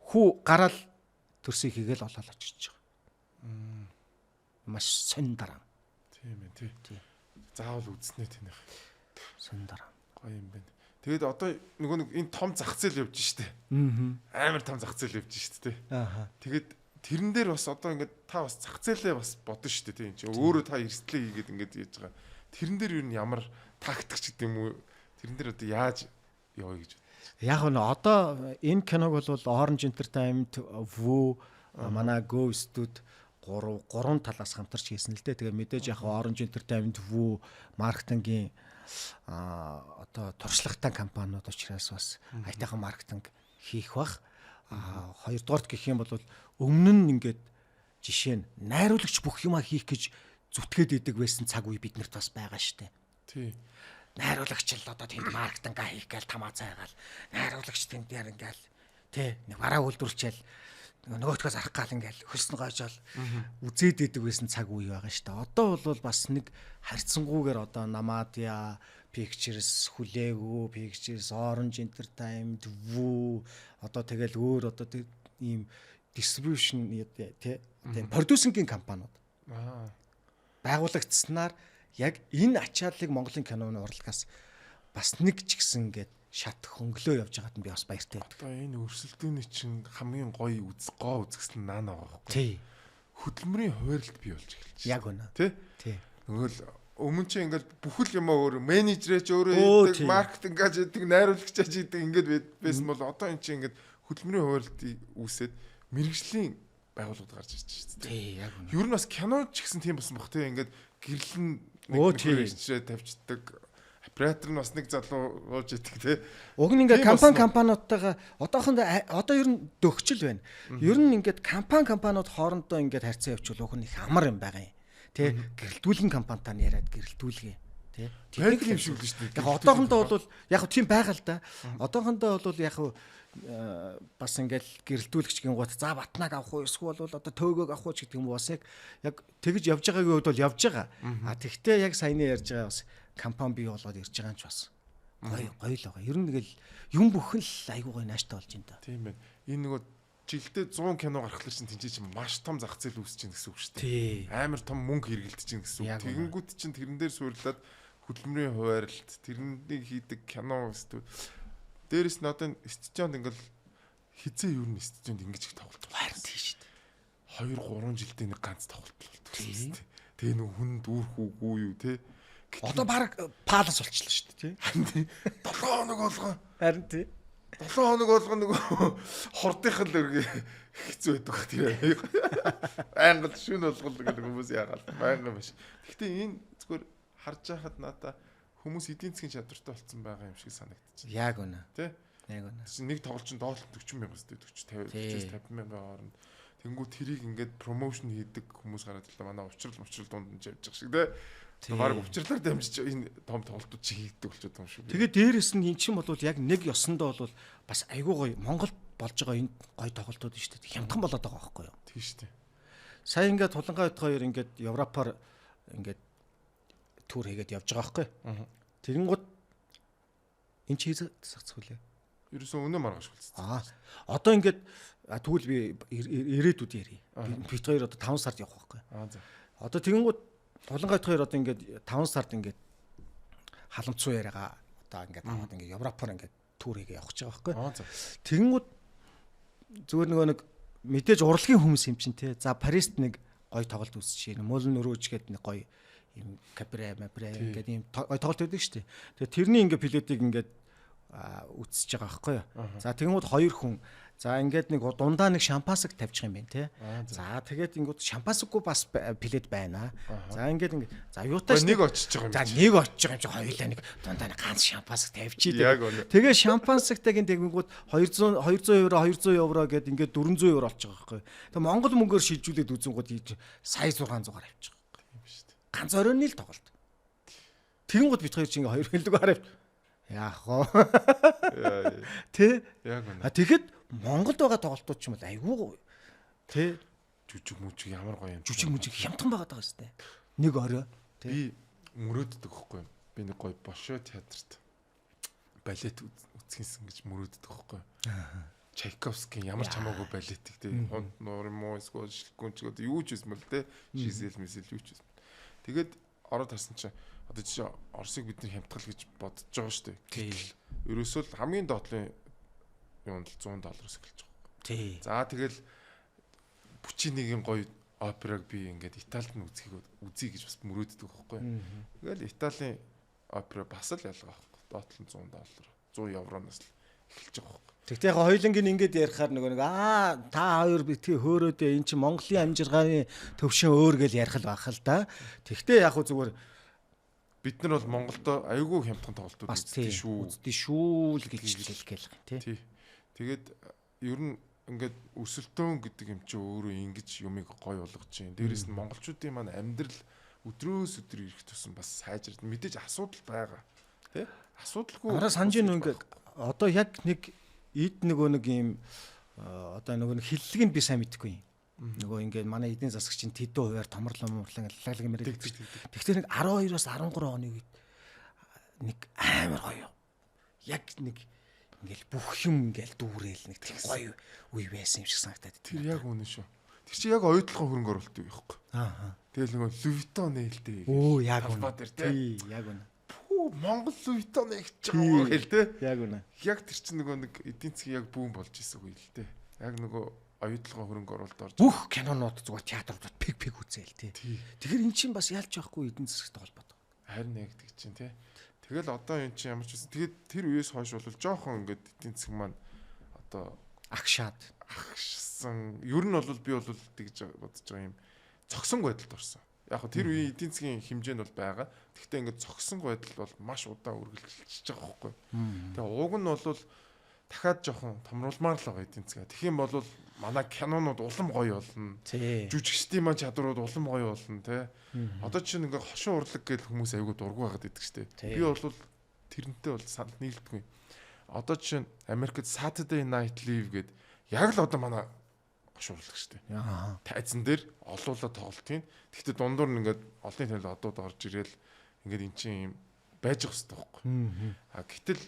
хүү гараал төрсийг хийгээл олоод очиж байгаа. Маш сонь дараа. Тийм ээ тий. Заавал үзнэ тэнийх. Сонь дараа. Гоё юм байна. Тэгээд одоо нөгөө нэг энэ том зах зээл явж штэ. Амар том зах зээл явж штэ тий. Тэгээд тэрэн дээр бас одоо ингээд та бас зах зээлээ бас бодно штэ тий. Энд чи өөрөө та эрсдлээ хийгээд ингээд яаж байгаа. Тэрэн дээр юу н ямар тактикч гэдэг юм уу? Тэрэн дээр одоо яаж явъя гэж. Яг нь одоо энэ киног бол Orange Entertainment, Vu, манай Go Studio гурван талаас хамтарч хийсэн л дээ. Тэгээ мэдээж яг Orange Entertainment, Vu маркетингийн одоо туршлагатай компаниуд учраас бас айтайхан маркетинг хийх бах. Хоёрдугаарт гэх юм бол өмнө нь ингээд жишээ нь найруулагч бүх юма хийх гэж зүтгээд идэг байсан цаг үе биднэрт бас байгаа штэ. Тий. Найруулагч л одоо тэнд маркетинга хийх гээл тамаа цайгаал найруулагч тэнд яар ингээл тий нэг бараа үйлдвэрлэчээл нөгөөдгөөс арах гал ингээл хөлснө гоожол үзээд идэг байсан цаг үе байгаа шүү дээ. Одоо бол бас нэг харьцангуйгээр одоо Namadia Pictures, Hulegu Pictures, Orange Entertainment, Vu одоо тэгэл өөр одоо ийм distribution тий продюсингийн компаниуд байгуулагдсанаар яг энэ ачааллыг Монголын киноны урлагаас бас нэг ч гэсэн ингээд шат хөнгөлөө явж байгаад нь би бас баяртай байдаг. Одоо энэ өрсөлдөөний чинь хамгийн гоё үзэсгэлэн наана байгаа байхгүй. Тий. Хөдөлмөрийн хуваарлт бий болж эхэлж байна. Яг үнэ. Тий. Нөгөө л өмнө чинь ингээд бүхэл юм өөр менежерч өөрөө хийдэг, маркетингаж хийдэг, найруулагчаач хийдэг ингээд байсан бол одоо энэ чинь ингээд хөдөлмөрийн хуваарлтыг үүсээд мэрэгжлийн байгууллагууд гарч ирж байна шүү дээ. Тий, яг үнэ. Ер нь бас кино ч гэсэн тийм болсон баг тий. Ингээд гэрлэн нэг тавьчихдаг. Оператор нь бас нэг залуу ууж идэг тий. Уг нь ингээд компаниудтайгаа одоо ер нь дөгчл байна. Ер нь ингээд компаниуд хоорондоо ингээд харьцаа явуул уг нь их амар юм байгаа юм. Тий. Гэрэлтүүлгэн компанитай яриад гэрэлтүүлгээ. Тий. Техник юм шиг л шүү дээ. Яг одоохондоо бол яг тийм байгаа л да. Одоохондоо бол яг бас ингээд гэрэлтүүлэгч гингууд за батнаг авах уу эсвэл бол одоо төөгөөг авах уу гэдэг юм бас яг тэгж явж байгаагийн үед бол явж байгаа. Тэгтээ яг саяны ярьж байгаа бас компани бий болоод ирж байгаа юм ч бас гоё л байгаа. Ер нь тэгэл юм бүхэн л айгуу гоё нааштай болж байна да. Тийм байна. Энэ нөгөө жилдээ 100 кино гаргахлаар чинь тэнцээ чинь маш том зах зээл үүсэж чинь гэсэн үг шүү дээ. Тий. Амар том мөнгө хэрэгэлдэж чинь гэсэн үг. Тэгэнгүүт чинь тэрэн дээр суурлаад хөдөлмөрийн хуваарлт, тэрнийг хийдэг кино студ. Дээрээс нь одоо студионд ингээл хизээ юу н студионд ингэж их тоглолт Харин тий шүү дээ. 2 3 жилдээ нэг ганц тоглолт болдог. Тэгээ нэг хүн дүүрх үгүй юу те. Одоо баг палас болчихлоо шүү дээ, тий. 7 хоног болгоо. Харин тий. 7 хоног болгоо нөгөө хордынх л өргө хэцүү байдаг бах тэр. Англ шүн болгол гэдэг хүмүүс яагаад байнга биш. Гэхдээ энэ зүгээр харж байхад надаа хүмүүс эдийн засгийн чадвартай болсон байгаа юм шиг санагдчих. Яг үнэ. Тэ? Яг үнэ. Нэг тоглолч нь доолт 40 мянга өстэй 40 50 мянга хооронд. Тэнгүү тэрийг ингээд промошн хийдэг хүмүүс гараад ирлээ. Манай учрал дунд нь явж байгаа шиг тэ. Бараг учрлаар дамжиж энэ том тоглолтууд чи хийдэг болчиход байгаа юм шүү. Тэгээ дээрэс нь эн чинь бол яг нэг ёсондоо бол бас айгүй гоё Монголд болж байгаа энэ гоё тоглолтууд шүү дээ. Хямдхан болоод байгаа байхгүй юу? Тийм шүү дээ. Сая ингээд Тулангаа бит хоёр ингээд Европоор ингээд тур хийгээд явж байгаа байхгүй юу? Тэгэнгუთ эн чи засахлаа. Ерөөсөө өнөө маргааш болчихсон. Одоо ингээд тэгвэл би ирээдүйд ярий. Бит хоёр одоо 5 сард явах байхгүй. За. Одоо тэгэнгუთ Тулангаа бит хоёр одоо ингээд 5 сард ингээд халамцуу яриагаа одоо ингээд аваад ингээд Европоор ингээд тур хийгээ явах гэж байгаа байхгүй. За. Тэгэнгუთ зүгээр нэг мэдээж урлагийн хүмүүс юм чинь те. За Парист нэг гоё тоглолт үзчихээн. Мөлн өрөөж гээд нэг гоё юм капре ингээд юм гоё тоглолт өгдөг шүү дээ. Тэгээ тэрний ингээд пилотыг ингээд үтсэж байгаа байхгүй юу. За тэгэнгუთ хоёр хүн за ингээд нэг дундаа нэг шампансаг тавьчих юм байна те. За тэгээд ингээд шампансаггүй бас пилот байна. За ингээд за юутаа нэг очиж байгаа юм. За нэг очиж байгаа юм чи хоёулаа нэг дундаа нэг ганц шампансаг тавьчих. Тэгээ шампансагтайг тэгэнгუთ 200 евро гэдэг ингээд 400 евро болчих байгаа байхгүй. Тэгээ Монгол мөнгөөр шилжүүлээд үзэнгуთ сая 600-аар авчих байгаа юм шүү дээ. Ганц оройн л тоглолт. Тэгэнгуთ бит хоёр чи ингээд хоёр хэлдэг харав. Яах вэ? Тэ? Яг үнэ. Тэгэхэд Монголд байгаа тоглолтууд ч юм бол айгүй тэ жүжиг мүжиг ямар гоё юм. жүжиг мүжиг хямдхан байгаа даа шүү дээ. Нэг орой тэ. Би мөрөөддөг байхгүй юу? Би нэг гоё Бошо театрт балет үзчихсэн гэж мөрөөддөг байхгүй юу? Чайковскийн ямар ч хамаагүй балетик тэ. Хунд нуур муу эсвэл шилгүүн ч гэдэг юу ч юмэл тэ. Жизэл мэсэл юу ч юм. Тэгээд ороод харсан чинь одоо чи Оросыг бид нар хямдгал гэж бодож байгаа шүү дээ. Ерөөсөө л хамгийн доотлын юунд $100 эхэлж байгаа. Тий. За тэгэл Пучинигийн гоё операг би ингээд Италид нь үзье гэж бас мөрөөддөг байхгүй. Тэгэл Италийн опера бас л ялгаа байхгүй. Доотлон $100, €100 л эхэлж байгаа байхгүй. Тэгтээ яг хоёулангийн ингээд ярихаар нэг та хоёр битгий хөөрөөдөө эн чинь Монголын амжиргааны төвшин өөр гэж ярих л байх л да. Тэгтээ яг хөө зүгээр бид нар бол Монголдо айгүй хямдхан тоглолтууд үздэг шүү л гэж хэлгээл тий. Тэгээд ер нь ингээд өсөлтөөн гэдэг юм чи өөрөө ингэж юмыг гоё болгож чинь. Дээрээс нь монголчуудын маань амьдрал өдрөөс өдөр ирэх тусан бас сайжирд мэдээж асуудал байгаа. Тэ? Асуудалгүй. Араа санаж нөө ингээд одоо яг нэг эд нэг юм одоо нэг хиллэгийг би сайн мэдэхгүй юм. Нөгөө ингээд манай эдийн засагчийн тэдэн хуваар томрлон лаглаг мэрэг. Тэгэхээр нэг 12-оос 13 оны үед нэг амар гоё. Яг нэг ингээл бүх юм ингээл дүүрээл нэг тийм гоё үе байсан юм шиг санагдаад. Тэр яг үнэн шүү. Тэр чи яг оюутлахын хөрөнгө оруулалт юу байхгүй. Тэгэл нөгөө Louis Vuitton нээлтээ. Оо яг үнэ. Тий, яг үнэ. Монгол Louis Vuitton нэгж байгаа хэл тэ. Яг үнэ. Яг тэр чинь нөгөө нэг эдийн засгийн яг бүүн болж исэн үе л тэ. Яг нөгөө оюутлахын хөрөнгө оруулалт орж бүх кинонууд зүгээр театруудад пиг үзээл тий. Тэгэхээр эн чинь бас ялж байхгүй эдийн засагтай холбоотой. Харин яг тэг чинь тий. Тэгэл одоо эн чинь ямар ч байсан. Тэгээд тэр үеэс хойш бол жоохон ингээд эдийн засаг маань одоо агшсан. Ер нь бол би бол тэгж бодож байгаа юм. Цогсон байдалд орсон. Яг хөө тэр үеийн эдийн засгийн хэмжээ нь бол байгаа. Гэхдээ ингээд цогсон байдал бол маш удаан үргэлжилж байгаа байхгүй. Тэгээ ууг нь бол дахиад жоохон томруулмаар л байгаа эдийн засаг. Тэгэх юм бол манай кинонууд улам гоё болно. Жүжигчдийн маань чадварууд улам гоё болно те. Одоо чинь ингээ хошин урлаг гэж хүмүүс айгүй дургу байгаад идэг штэ. Би бол тэрнтэй бол санд нийлдэггүй. Одоо чинь Америкт Saturday Night Live гэд яг л одоо манай хошин урлаг штэ. Тайзан дээр олуулаад тоглолтын. Гэхдээ дундуур нь ингээ олонний танил одууд орж ирээл ингээ эн чинь юм байж ах хэвээр байхгүй. Гэтэл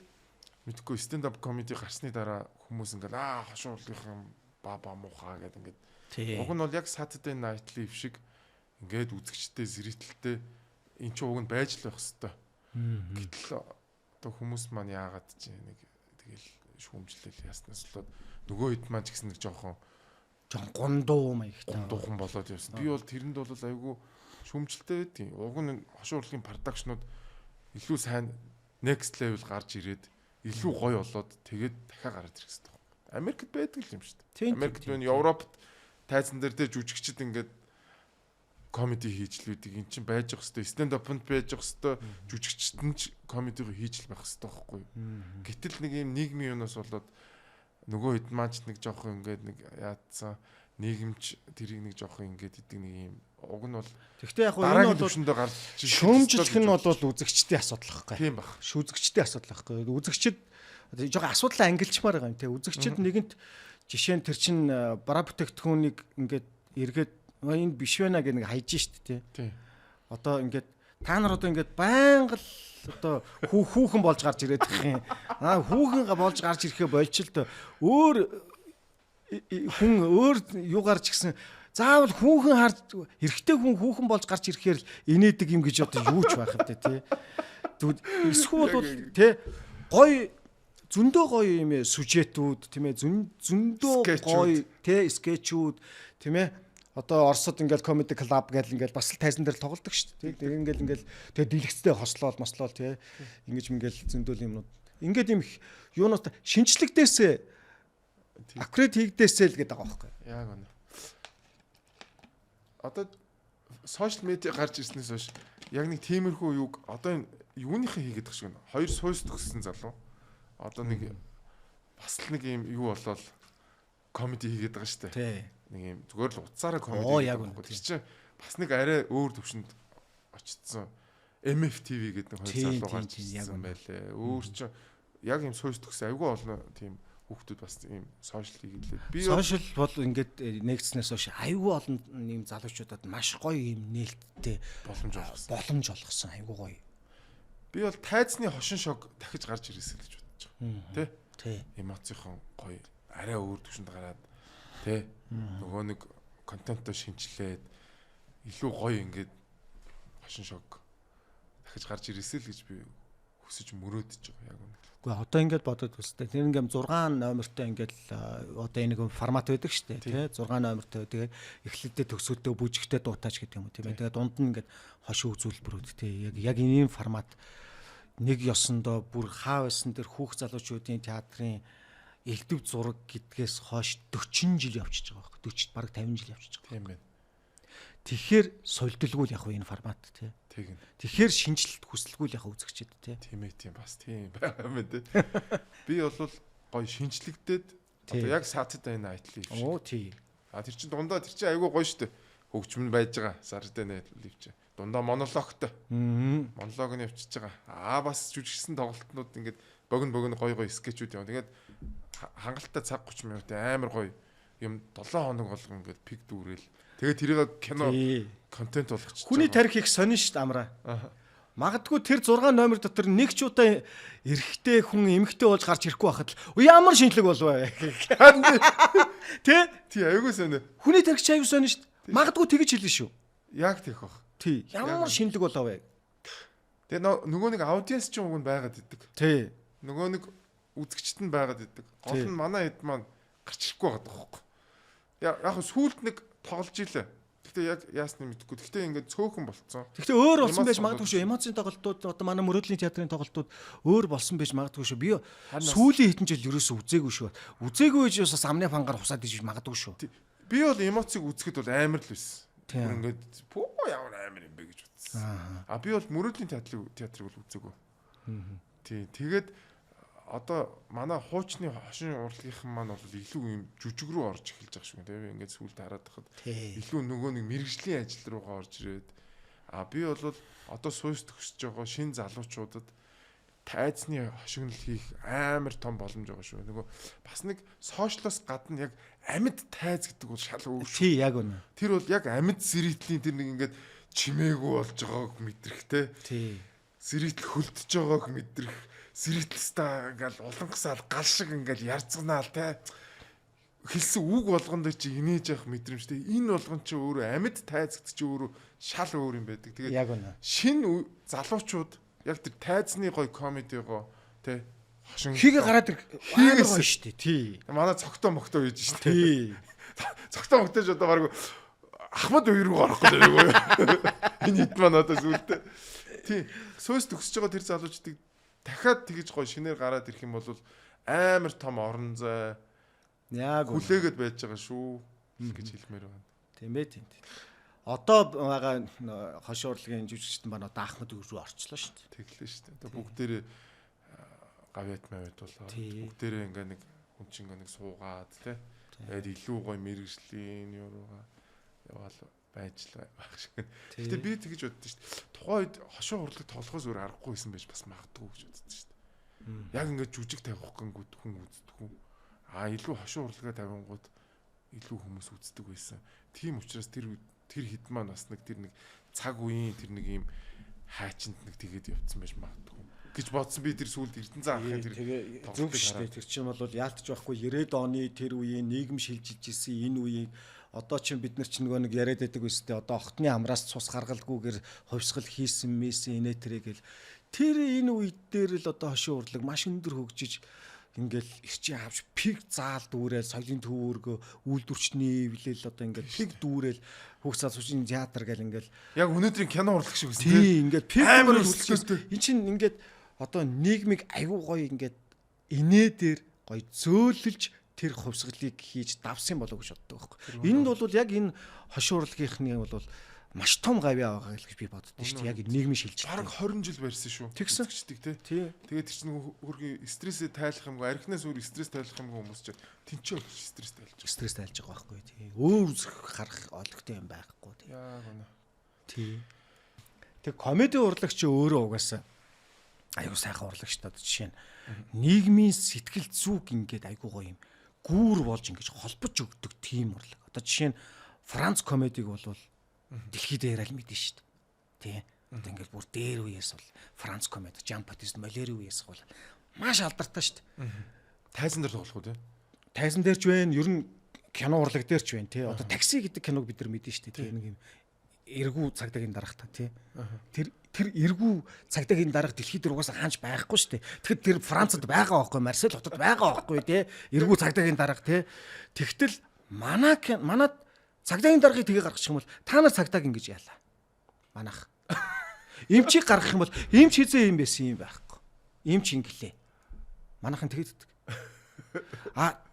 мэдгүй stand up comedy гарсны дараа хүмүүс ингээ хошин урлагийн баба муухаа гэдэг ингээд. Тий. Уг нь бол яг Saturday Night Live шиг ингээд үзэгчтэй зэрэгтэлтэй эн чинь уг нь байж л байх хэвээр. Гэтэл одоо хүмүүс маань яагаад ч нэг тэгэл шүүмжлэл яснаас болоод нөгөө хэд маань ч гэсэн нэг жоохон гундуу маягтай гундуухан болоод явсан. Би бол тэрэнд бол айгүй шүүмжлэлтэй байдгийн. Уг нь хошуу урлагийн продакшнууд илүү сайн next level гарч ирээд илүү гоё болоод тэгээд дахиад гараад ирэх хэрэгтэй. Америкт байдаг юм шүү дээ. Америкт байна, Европт тайзан дээр тэ жүжигчд ингээд комеди хийж л үүдэг. Эн чинь байж ах хэвээр stand up-нд байж ах хэвээр жүжигчд нь ч комедиго хийж л байх хэвээр байхгүй юу. Гэтэл нэг юм нийгмийн юунаас болоод нөгөө хэд маань нэг жоохон ингээд нэг яатсан нийгэмч тэрийг нэг жоохон ингээд идэг нэг юм уг нь бол тэгтээ яг энэ бол шүүмжлэх нь бол үзэгчдийн асуудал байхгүй. Тийм баг. Үзэгчдийн асуудал байхгүй. Үзэгчд жоохон асуудлаа ангилчмаар байгаа юм те. Үзэгчд нэгэнт жишээ нь тэр чин бараа бүтээгдэхүүнийг ингээд эргээд энэ биш байна гэх нэг хайж штт те. Тийм. Одоо ингээд та нар одоо ингээд байнга л одоо хүүхэн болж гарч ирээд их юм. Хүүхэн болж гарч ирэхээ болчихлоо. Өөр хүн өөр юугаар ч гэсэн заавал хүүхэн харж эрэгтэй хүн хүүхэн болж гарч ирэхээр л инээдэг юм гэж одоо юу ч байх вэ те. Эсвэл бол те гоё зөндөө гоё юм ээ сюжетүүд тийм ээ зөндөө гоё те скетчүүд тийм ээ. Одоо Оросод ингээл comedy club гэл ингээл бас л тайзан дээр тоглодог шүү дээ. Тэг ингээл тэгээ дэлгэцтэй хослол мослол тий. Ингэж ингээл зөндөл юмнууд. Ингээд юм юунаас шинжлэхдээсээ аккурат хийгдээсээ л гэдэг байгаа байхгүй. Яг үнэ. Одоо сошиал медиа гарч ирснээс хойш яг нэг тиймэрхүү юуг одоо энэ юуныхаа хийгээд байгаа шиг байна. Хоёр сууйс төгссөн залуу. Одоо нэг бас л нэг юм юу болоод комеди хийгээд байгаа шүү дээ. Тий. Нэг юм зүгээр л утсаараа комеди яг үнэ. Тэр чинь бас нэг арай өөр төвшөнд очсон. MFTV гэдэг нэг хоёр залуу гарч ирсэн байлээ. Өөр чинь яг юм сууйс төгсөн айгүй олон тийм хүүхдүүд бас ийм сошиал хийгэлээ. Би сошиал бол ингээд нэгдснээс хойш айгүй олон ийм залуучуудад маш гоё юм нээлттэй боломж олгосон айгүй гоё. Би бол тайзны хошин шог дахиж гарч ирээсэй гэж бодож байгаа. Тэ? Эмоцийн гоё арай өөр төвшөнд гараад тэ нөгөө нэг контентоо шинжилээд илүү гоё ингээд хошин шог дахиж гарч ирээсэй л гэж би хүсэж мөрөөдөж байгаа яг үнэ. Гэхдээ одоо ингээд бодоод үзтээ. Тэр ингээм 6 номертой ингээд одоо энэ нэг формат байдаг шүү дээ тий 6 номертой тэгээ эхлэлдээ төгсгөлдөө бүжигтэй дуутаач гэдэг юм уу тийм ээ. Тэгээ дунд нь ингээд хошин үзүүлбэрүүд тий яг ийм формат нэг ёсондоо бүр хаа байсан тэр хүүх залуучуудын театрын элдв зураг гэдгээс хойш 40 жил явчихж байгаа байхгүй 40 бараг 50 жил явчихж байгаа. Тийм байна. Тэгэхээр сольдолгүй яг энэ формат тий. Тэгнь. Тэгэхээр шинжилэлт хүсэлгүй яг үзэгчэд тий. Тийм ээ тийм бас тийм байгаа юм тий. Би бол гоё шинжлэгдээд одоо яг Saturday Night Live. Оо тий. Тэр чин дундаа тэр чин айгүй гоё штэ. Хөгжмөн байж байгаа Saturday Night Live чи. Дундаа монологтой. Монолог нь явчихж байгаа. Бас жүжигсэн тоглолтнууд ингээд богино гоё скетчүүд яваа. Тэгээд хангалттай цаг 30 минут амар гоё юм 7 хоног болгон ингээд пик дүүрэл. Тэгээд тэрийг кино контент болгочих. Хүний тарих их сонин шүү дээ амраа. Магадгүй тэр 6 номер дотор нэг ч удаа эрэгтэй хүн эмэгтэй болж гарч ирэхгүй байхад л ямар шинжлэх болов вэ? Тий айгүй сонин. Хүний тарих ч айгүй сонин шүү дээ. Магадгүй тэгэж хэлнэ шүү. Яг тийх бах. Тий ямар шинжлэх болов вэ? Тэгээ нөгөө нэг аудиенс ч уг нь байгаад идэг. Тий. Нөгөө нэг үзэгчд нь байгаад идэг. Гол нь манай хэд маань гарч ирэхгүй байгаа байхгүй. Яг сүүлд нэг тоглож илээ. Гэхдээ яг яасны мэдэхгүй. Гэхдээ ингээд цөөхөн болцсон. Гэхдээ өөр болсон байж магадгүй шүү. Эмоцийн тоглолтууд одоо манай мөрөөдлийн театрын тоглолтууд өөр болсон байж магадгүй шүү. Би сүүлийн хэдэн жил ерөөсөө үзээгүй шүү. Үзээгүй гэж бас амны фангаар хусаад иж магадгүй шүү. Би бол эмоцийг үзэхэд бол амар л байсан. Ингээд пөө ямар амар юм бэ гэж бодсон. Би бол мөрөөдлийн театрыг бол үзээгүй. Тий. Тэгээд одоо манай хуучны хошин урлагийнхан маань бол илүү юм жүжиг рүү орж эхэлж байгаа шүү. Тэгээ ингээд сүүлд хараад байхад илүү нөгөө нэг мэрэгжлийн ажил руугаа орж ирээд би бол одоо сууйс төгсөж байгаа шин залуучуудад тайзны хошигнол хийх амар том боломж байгаа шүү. Нөгөө бас нэг сошиалоос гадна яг амьд тайз гэдэг бол шал өөр шүү. Тий яг үнэ. Тэр бол яг амьд зэрэгтлийн тэр нэг ингээд чимээгүй болж байгааг мэдрэх те. Тий. Зэрэгтэл хөлдөж байгааг мэдрэх. Сэрэтэлстаа ингээл улангасаал гал шиг ингээл ярцганаал те хэлсэн үг болгон дээр чи инээж явах мэдрэмжтэй. Энэ болгон чи өөрөө амьд тайзагт чи өөрөө шал өөр юм байдаг. Тэгээд яг үнэ. шинэ залуучууд яг тэр тайзны гоё комедигоо тэ хошин Хийгээ гараад ир амар гоё штэ. Тий. манай цогтоо мохтоо хийж штэ. Тий. Цогтоо мохтож одоо баг Ахмад уур руу орохгүй даа гоё. Энэ хит маань одоо зүйлтэй. Тий. Сөөс төгсөж байгаа тэр залуучдыг дахиад тэгж гоё шинээр гараад ирэх юм бол амар том орон зай Яг үнэ. хүлээгээд байж байгаа шүү гэж хэлмээр байна. Тийм ээ тийм. Одоо байгаа хошин урлагийн жүжигчдэн байна одоо Ахмад уур руу орчлоо штэ. Тэглээ шүү дээ. Одоо бүгдээрээ гавьяат мавьяат болоо. Бүгдээрээ ингээ нэг хүн чинь ингээ нэг суугаад тий. Тэгээд илүү гоё мэрэгжлийн юуруугаа яваал байж л байх шиг. Гэтэ би тэгж боддоо шүү дээ. Тухайн үед хошин урлаг тоглохоос өөр аргагүйсэн байж бас магадгүй гэж боддоо шүү дээ. Яг ингээ жүжиг тавих гингүүд хүн үздэггүй. Илүү хошин урлагаа тавингууд илүү хүмүүс үздэг байсан. Тийм учраас тэр хэд маань бас нэг тэр нэг цаг үеийн тэр нэг юм хайчинд нэг тэгээд явцсан байж магадгүй гэж бодсон би тэр сүүлд Эрдэнэ анхны тэр зөв шүү дээ. Тэр чинь бол яалтч байхгүй 90-ад оны тэр үеийн нийгэм шилжилж исэн энэ үеийг одоо чинь бид нар чинь нөгөө нэг яриад байдаг үстэй одоо охтны амраас цус гаргалгүйгээр хувьсгал хийсэн мэсэн инээ тэрэг гэл тэр энэ үед дээр л одоо хошин урлаг маш өндөр хөгжиж ингээл ирчин авч пиг заал дүүрэл соёлын төвөөргөө үйлдвэрчний эвлэл одоо ингээл пиг дүүрэл хүүхд залуучийн театр гэл ингээл яг өнөөдрийн кино урлаг шиг үсэн тий ингээл пиг амар үйлчлээ эн чинь ингээд одоо нийгмиг аягүй гоё ингээд инээ дээр гоё зөөлөлж тэр хувьсгалыг хийж давсан болов гэж боддог байхгүй. Энд бол яг энэ хошин урлагийнхны бол маш том гавьяа байгаа гэж би боддоо шүү дээ. Яг нийгмийн шилжилт. Бараг 20 жил барьсан шүү. Тэгсчдэг тий. Тэгээд тэр чинь хөргийн стрессээ тайлах юмгүй, архинаас өөр стресс тайлах юмгүй хүмүүс чинь тэнцээ стресс тайлж байгаа. Стресс тайлж байгаа байхгүй тий. Өөр гарах олигтой юм байхгүй тий. Яг үнэ. Тий. Тэг комеди урлагч өөрөө угаасаа аюу сайхан урлагч та жишээ нь нийгмийн сэтгэл зүг ингээд айгуу гоё юм гүүр болж ингэж холбож өгдөг тийм урлаг. Одоо жишээ нь Франц комедиг бол дэлхийд дээр аль мэдэн шүү дээ. Тий. Одоо ингээд бүр дээр үеэс бол Франц комеди, Жан Батист Молери үеэс бол маш алдартай шүү дээ. Тайзан дээр тоглох уу тий? Тайзан дээр ч байна, ер нь кино урлаг дээр ч байна тий. Одоо такси гэдэг киног бид нар мэдэн шүү дээ. Тий. Нэг юм эргүү цагдаагийн дарах та тий. Тэр эргүү цагдаагийн дарах дэлхийд дээр угаасаа хаанч байхгүй шүү дээ. Тэгэхэд тэр Францад байгаа байхгүй, Марсель хотод байгаа байхгүй тий. Эргүү цагдаагийн дарах тий. Тэгтэл манад цагдаагийн даргаыг тгээ гаргачих юм бол та нар цагдааг ингэж яалаа. Манайх. Эмчийг гаргах юм бол эмч хизээ юм байсан юм байхгүй. Эмч инглээ. Манайхан тэгдэг.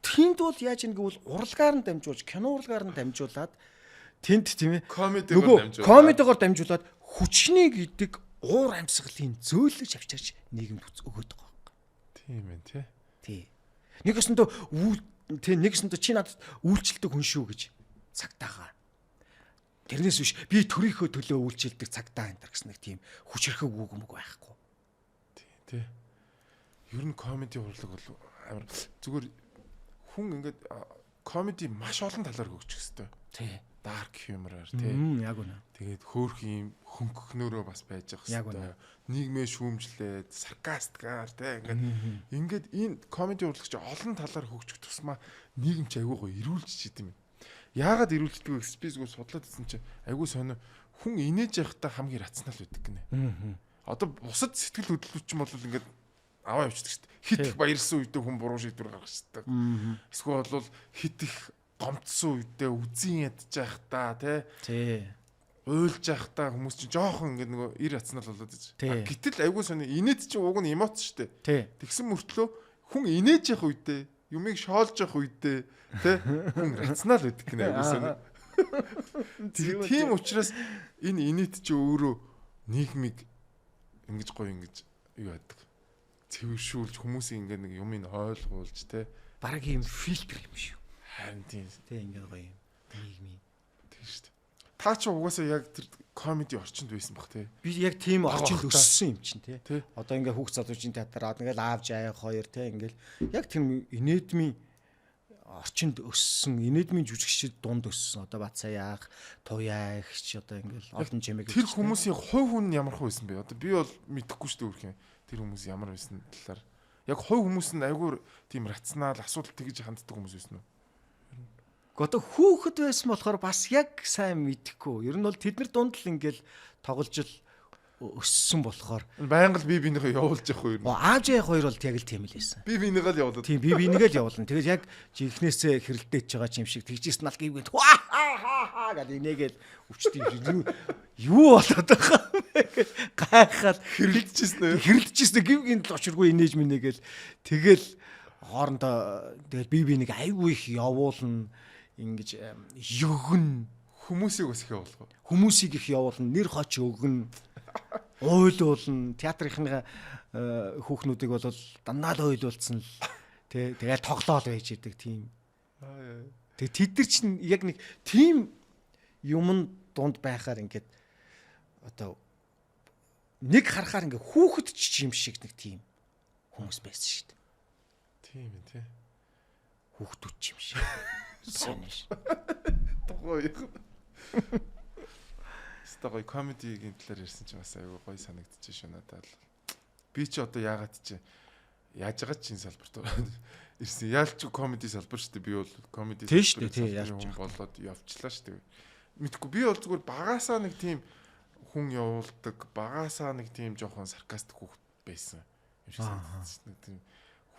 Тэнд бол яаж ингэ бол урлагаар нь дамжуулж, кино урлагаар нь дамжуулаад тэнд тийм ээ. Комедигоор дамжуулаад хүчний гэдэг уур амьсгалын зөөлөж авчирч нийгэмд өгöd байгаа байхгүй. Тийм ээ тий. Тий. Нэгэсэндээ чи надад үйлчлдэг хүн шүү гэж цагтаагаа. Тэрнээс биш би төрийнхөө төлөө үйлчилдэг цагтаа энэ гэсэн нэг тийм хүчрхэг үг байхгүй. Тий. Ер нь комеди урлаг бол амар зүгээр хүн ингээд комеди маш олон талаар хөгжих хэвээр. Тий. Dark humor-аар тий. Яг үнэ. Тэгээд хөөх юм хөнгөхнөрөө бас байж байгаа хэвээр. Нийгмээ шүүмжлээд саркастикаар тий ингээд энэ комеди урлагч олон талаар хөгжих тусмаа нийгэм ч айгүй гоё ирүүлж идэм юм. Яагаад ирүүлждэг вэ гэж би зүгээр судлаад ирсэн чинь айгүй сонио хүн инээж явахдаа хамгийн рационал байдаг гинэ. Одоо бусад сэтгэл хөдлөлч юм бол ингээд аваа явчихдаг шүү дээ. Хит их баярлсан үедээ хүн буруу шийдвэр гаргачихдаг. Эсвэл бол хит их гомдсон үедээ үзэн ядж байхдаа тий уйлж байхдаа хүмүүс чинь жоохон ингээд нөгөө ир рационал болоод байж. Гэтэл айгүй сонио инээд чинь уг нь эмоц шүү дээ. Тэгсэн мөртлөө хүн инээж явах үедээ юмыг шоолж явах үедээ тий хүн рационал байдаг гинэ айгүй сонио. Тийм учраас энэ инээд чинь өөрөө нийгмиг ингэж гоё ингэж юу яадаг. Цэвэршүүлж хүмүүсийн ингээд нэг юмыг ойлгуулж тий бараг юм фильтр юм шүү. Харин тийм тий ингээд гоё юм нийгмийн тийм шүү дээ. Та ч угаасаа яг тэр комеди орчинд байсан бах тий. Би яг тийм орчинд өссөн юм чинь тий. Одоо ингээд хүүхд залуучийн театраад ингээд аавж аяах хоёр тий ингээд яг тийм инээдмийн орчинд өссөн инээдмийн жүжигчид дунд өссөн. Одоо Бацаяах, Туяагч одоо ингээд олон жимэг тэр хүмүүсийн хувь хүн ямар хөө байсан бэ? Одоо би бол мэдэхгүй шүү дээ өөрхөн. Тэр хүмүүс ямар байсан талаар яг хувь хүмүүс нь айгүй тийм рационал асуудал тэгж ханддаг хүмүүс байсан уу? Одоо хүүхэд байсан болохоор бас яг сайн мэдэхгүй. Ер нь бол тэд нар дунд л ингээл тоглож л өссөн болохоор байнга л би бинийхээ явуулж явах юм. Аав яах хоёр бол яг л тийм л байсан. Би бинийгээ л явуулаад. Тийм би бинийгээ л явуулна. Тэгээд яг жинхнээсээ хэрэлдэж байгаа юм шиг тэгжсэн ал гівгээд хаа гэдэг инээгээл өвчтөй юу болоод байгаа юм. Гайхаад хэрэлдэжсэн гівгийн л очиргүй инээж минийгээл тэгэл хоорондоо тэгэл би нэг айгүй их явуулна ингэж өгнө хүмүүсийг бас их явуулах. Хүмүүсийг их явуулна, нэр хоч өгнө. Ойлуулна, театрынхаа хүүхнүүдийг бол дандаа л ойлуулсан л тий тэгэл тоглоол байж идэг тийм. Тэгээ тэд нар чинь яг нэг тийм юм дунд байхаар ингээд одоо нэг харахаар ингээд хүүхэд ч юм шиг нэг тийм хүмүүс байсан шүү дээ. Тийм ээ тий. Хүүхдүүд ч юм шиг. Санаш. Тохой. Стогой комедигийн талаар ярьсан чинь бас айгүй гоё санагдчих шүү надад. Би ч одоо яагаад чи яаж байгаа чинь салбарт ирсэн. Яалч комеди салбар шүү дээ. Би бол комеди салбарын болоод явчлаа шүү дээ. Мэдгүй би бол зүгээр багасаа нэг тийм хүн явуулдаг, багасаа нэг тийм жоохон саркастик хүүхд байсан. Юм шиг санагдсан. Нэг тийм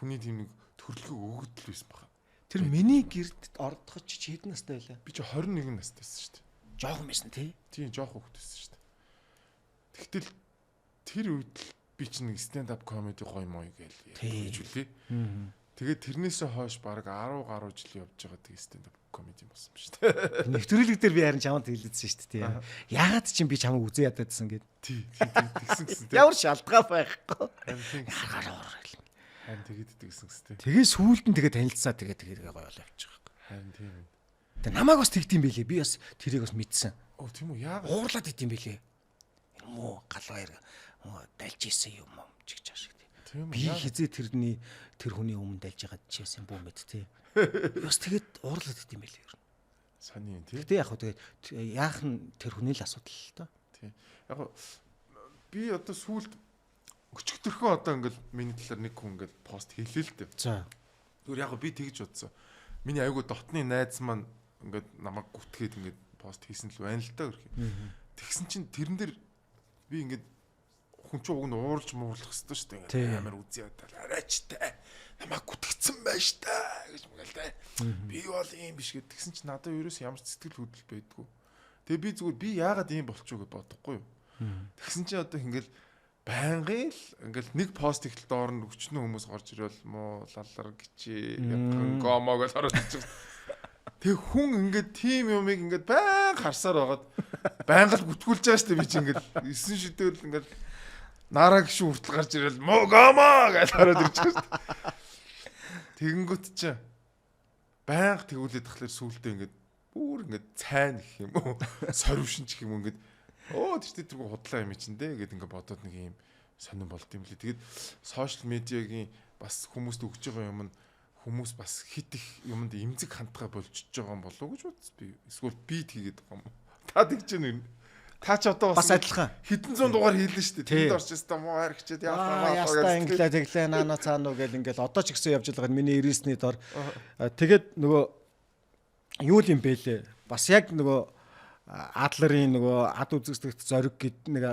хүний тийм нэг төрлөخөө өгөгдөл байсан баха. Тэр миний гэрд ордоход чи хэдэн настай байлаа? Би чи 21 настай байсан шүү дээ. Жоохон байсан тий. Тийм жоохон хүүхэд байсан шүү дээ. Тэгтэл тэр үед л би чи нэг stand up comedy гоё мой гэж үлээ. Тэгээд тэрнээсээ хойш баг 10 гаруй жил явж байгаа тэг stand up comedy болсон ба шүү дээ. Нэвтрүүлэг дээр би харин чамд хэлээдсэн шүү дээ. Яагаад чи би чамайг үзээ ядаадсан гэд. Тий тэгсэн. Ямар шалтгаан байхгүй. Харин тэгээд тэгсэн гэстэй. Тэгээ сүүлд нь тэгээ танилцсаа тэгээ гоё болоо явчих. Харин тийм ээ. Тэгээ намайг бас тэгдэм байлээ. Би бас тэрийг бас мэдсэн. Оо тийм үү яагаад уурлаад идэм байлээ. Муу галваар дальж исэн юм чигч ашиг тий. Би хизээ тэр хүний өмнө дальж байгаа чивсэн бүү мэд тий. Бас тэгээд уурлаад идэм байлээ ер нь. Сони тий. Гэтэ яг хөө тэгээд яах нь тэр хүний л асуудал л доо. Тий. Яг би одоо сүүлд өчигдөрхөн одоо ингээл миний талаар нэг хүн ингээл пост хийлээ л дээ. За. Зүгээр яг би тэгж бодсон. Миний айгу дотны найз маань ингээд намайг гүтгээд ингээд пост хийсэн л байна л да гэх юм. Тэгсэн чинь тэрэн дээр би ингээд хүн ч уг нь уурж муурлах хэвээр шүү дээ. Амар үзье тал арайчтай. Намайг гүтгцэн байж та гэж мэгэл тэ. Би бол ийм биш гэд тэгсэн чинь надад ерөөс ямар сэтгэл хөдлөл байдгүй. Тэгээ би зүгээр би яагаад ийм болчих вэ гэж бодохгүй юу. Тэгсэн чинь одоо ингээл байнгын л ингээл нэг пост ихтэл доор нь өчнөө хүмүүс гарч ирэл муу лалар гिचээ гомог л ороод ирчих. Тэг хүн ингээд тим юмыг ингээд байнга харсаар байгаад байнга л гүтгүүлж байгаа шүү дээ би чи ингээд 9 шидэл ингээд нараа гişүн хүртэл гарч ирэл муу гомог гэж ороод ирчих шүү дээ. Тэгэнгүүт чи байнга тэгүүлээд тахлаар сүултээ ингээд бүр ингээд цайн гэх юм уу сорвшин гэх юм уу ингээд оо тэр тэргүй худлаа юм чинь дээ гэд ингээд бодоод нэг юм сонирн болд юм лээ. Тэгээд сошиал медиагийн бас хүмүүст өгч байгаа юм нь хүмүүс бас хит их юмд эмзэг хандгаа болжж байгаа юм болов уу гэж бодсон би. Эсвэл би тгээд байгаа юм. Та тэгж байна уу? Та ч одоо бас адилхан хэдэн зуун дугаар хийлээ шүү дээ. Тэнд орчихсон та муу харагчаад яастаа инглээ тэглээ наана цаана уу гэл ингээд одоо ч ихсэн явж байгаа миний 99-ний дор. Тэгээд нөгөө юу юм бэлээ. Бас яг нөгөө Адлерын нөгөө ад үзэгдэгт зориг гэд нэг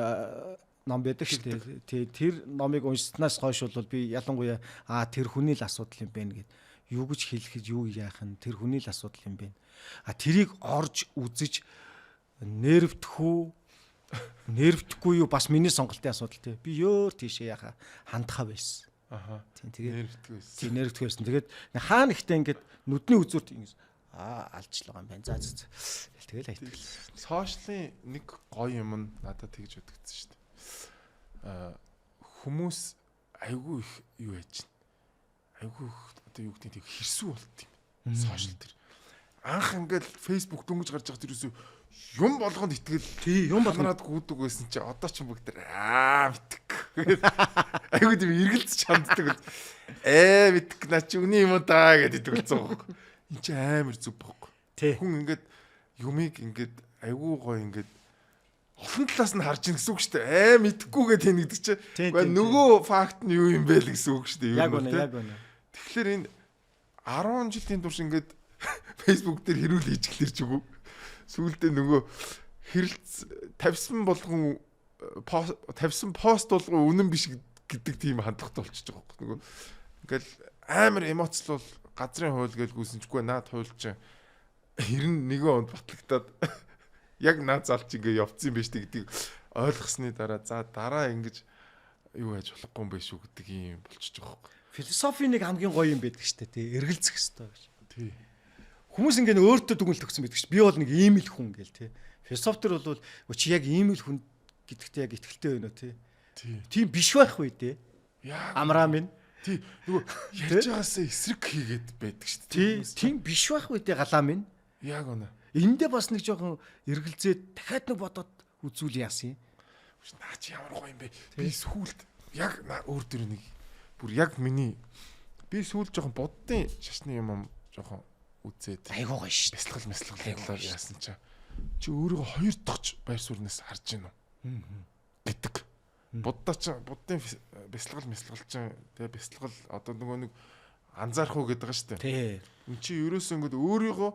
ном байдаг шүү дээ. Тэр номыг уншсанаас хойш бол би ялангуяа тэр хүний л асуудал юм байна гэд юу гэж хэлэхэд юу яах нь тэр хүний л асуудал юм байна. Тэрийг орж үзэж нервдэхгүй юу бас миний сонголтын асуудал тий. Би ёор тийшээ яхаа хандхаа байсан. Тийм тэгээд нервдэхгүй байсан. Тийм нервдэхгүй байсан. Тэгээд хаана ихтэй ингээд нүдний үзүүрт ингэж алжлаа юм байна. За. Тэгэл хайдаг. Сошиалын нэг гоё юм нь надад тэгж өгдөгдсөн шүү дээ. Хүмүүс айгүй их юу яаж чинь. Айгүй их одоо юу гэдэг хэрсүү болт юм. Сошиал дээр. Анх ингээд Facebook дөнгөж гарч байгаа тэрээс юм болгонд итгэл юм болгонод гүйдэг байсан чи одоо ч бүгд мэддэг. Айгүй тийм эргэлзэж ханддаг. Мэддэг наа чи үний юм даа гэдэг болсон байхгүй. Энд чи амар зүг байхгүй. Хүн ингээд юмыг ингээд айгүй гоё ингээд олон талаас нь харж ийн гэсэн үг шүү дээ. Мэдхгүйгээ тэнэгдэг чи. Гэхдээ нөгөө факт нь юу юм бэ л гэсэн үг шүү дээ. Яг үнэ. Тэгэхээр энэ 10 жилийн турш ингээд Facebook дээр хэрүүл хийж эхлэрч үгүй. Сүүлдээ нөгөө тавьсан пост болгон үнэн биш гэдэг тийм хандлагатай болчихж байгаа байхгүй. Нөгөө ингээл амар эмоцлол газрын хууль гэж гүйсэнчгүй наад хуульч хэрн нэгэн онд батлагдаад яг наад залч ингээ явцсан байж гэдгийг ойлгосны дараа за дараа ингэж юу яаж болохгүй юм бэ шүү гэдэг юм болчихж байгаа байхгүй. Философи нэг хамгийн гоё юм байдаг штэ тий. Эргэлзэх хэвээр гэж. Тий. Хүмүүс ингээ өөртөө дүгнэлт өгсөн байдаг ш. Би бол нэг ийм л хүн гээл тий. Философтер бол чи яг ийм л хүн гэдэгт яг итгэлтэй байна уу тий. Тийм биш байх үү дээ. Амраа минь. Тий. Нөгөө ярьж байгаасаа эсрэг хийгээд байдаг шүү дээ. Тийм биш байх үү дээ галаа минь. Яг үнэ. Эндээ бас нэг жоохон эргэлзээд дахиад нэг бодоод үзүүл яасан юм. Наа чи ямар гоё юм бэ? Би сүүлд яг өөр дөр нэг бүр яг миний би сүүлд жоохон боддын шашны юм жоохон үзээд айгуу гоё шүү. Бясалгал яасан чи өөрийгөө хоёр дахь байр суурнаас харж гин үү гэдэг. Буддын бясалгал тэгээ бясалгал одоо нөгөө нэг анзаарах уу гэдэг байгаа шүү дээ. Энд чи ерөөсөө ингэ өөрийгөө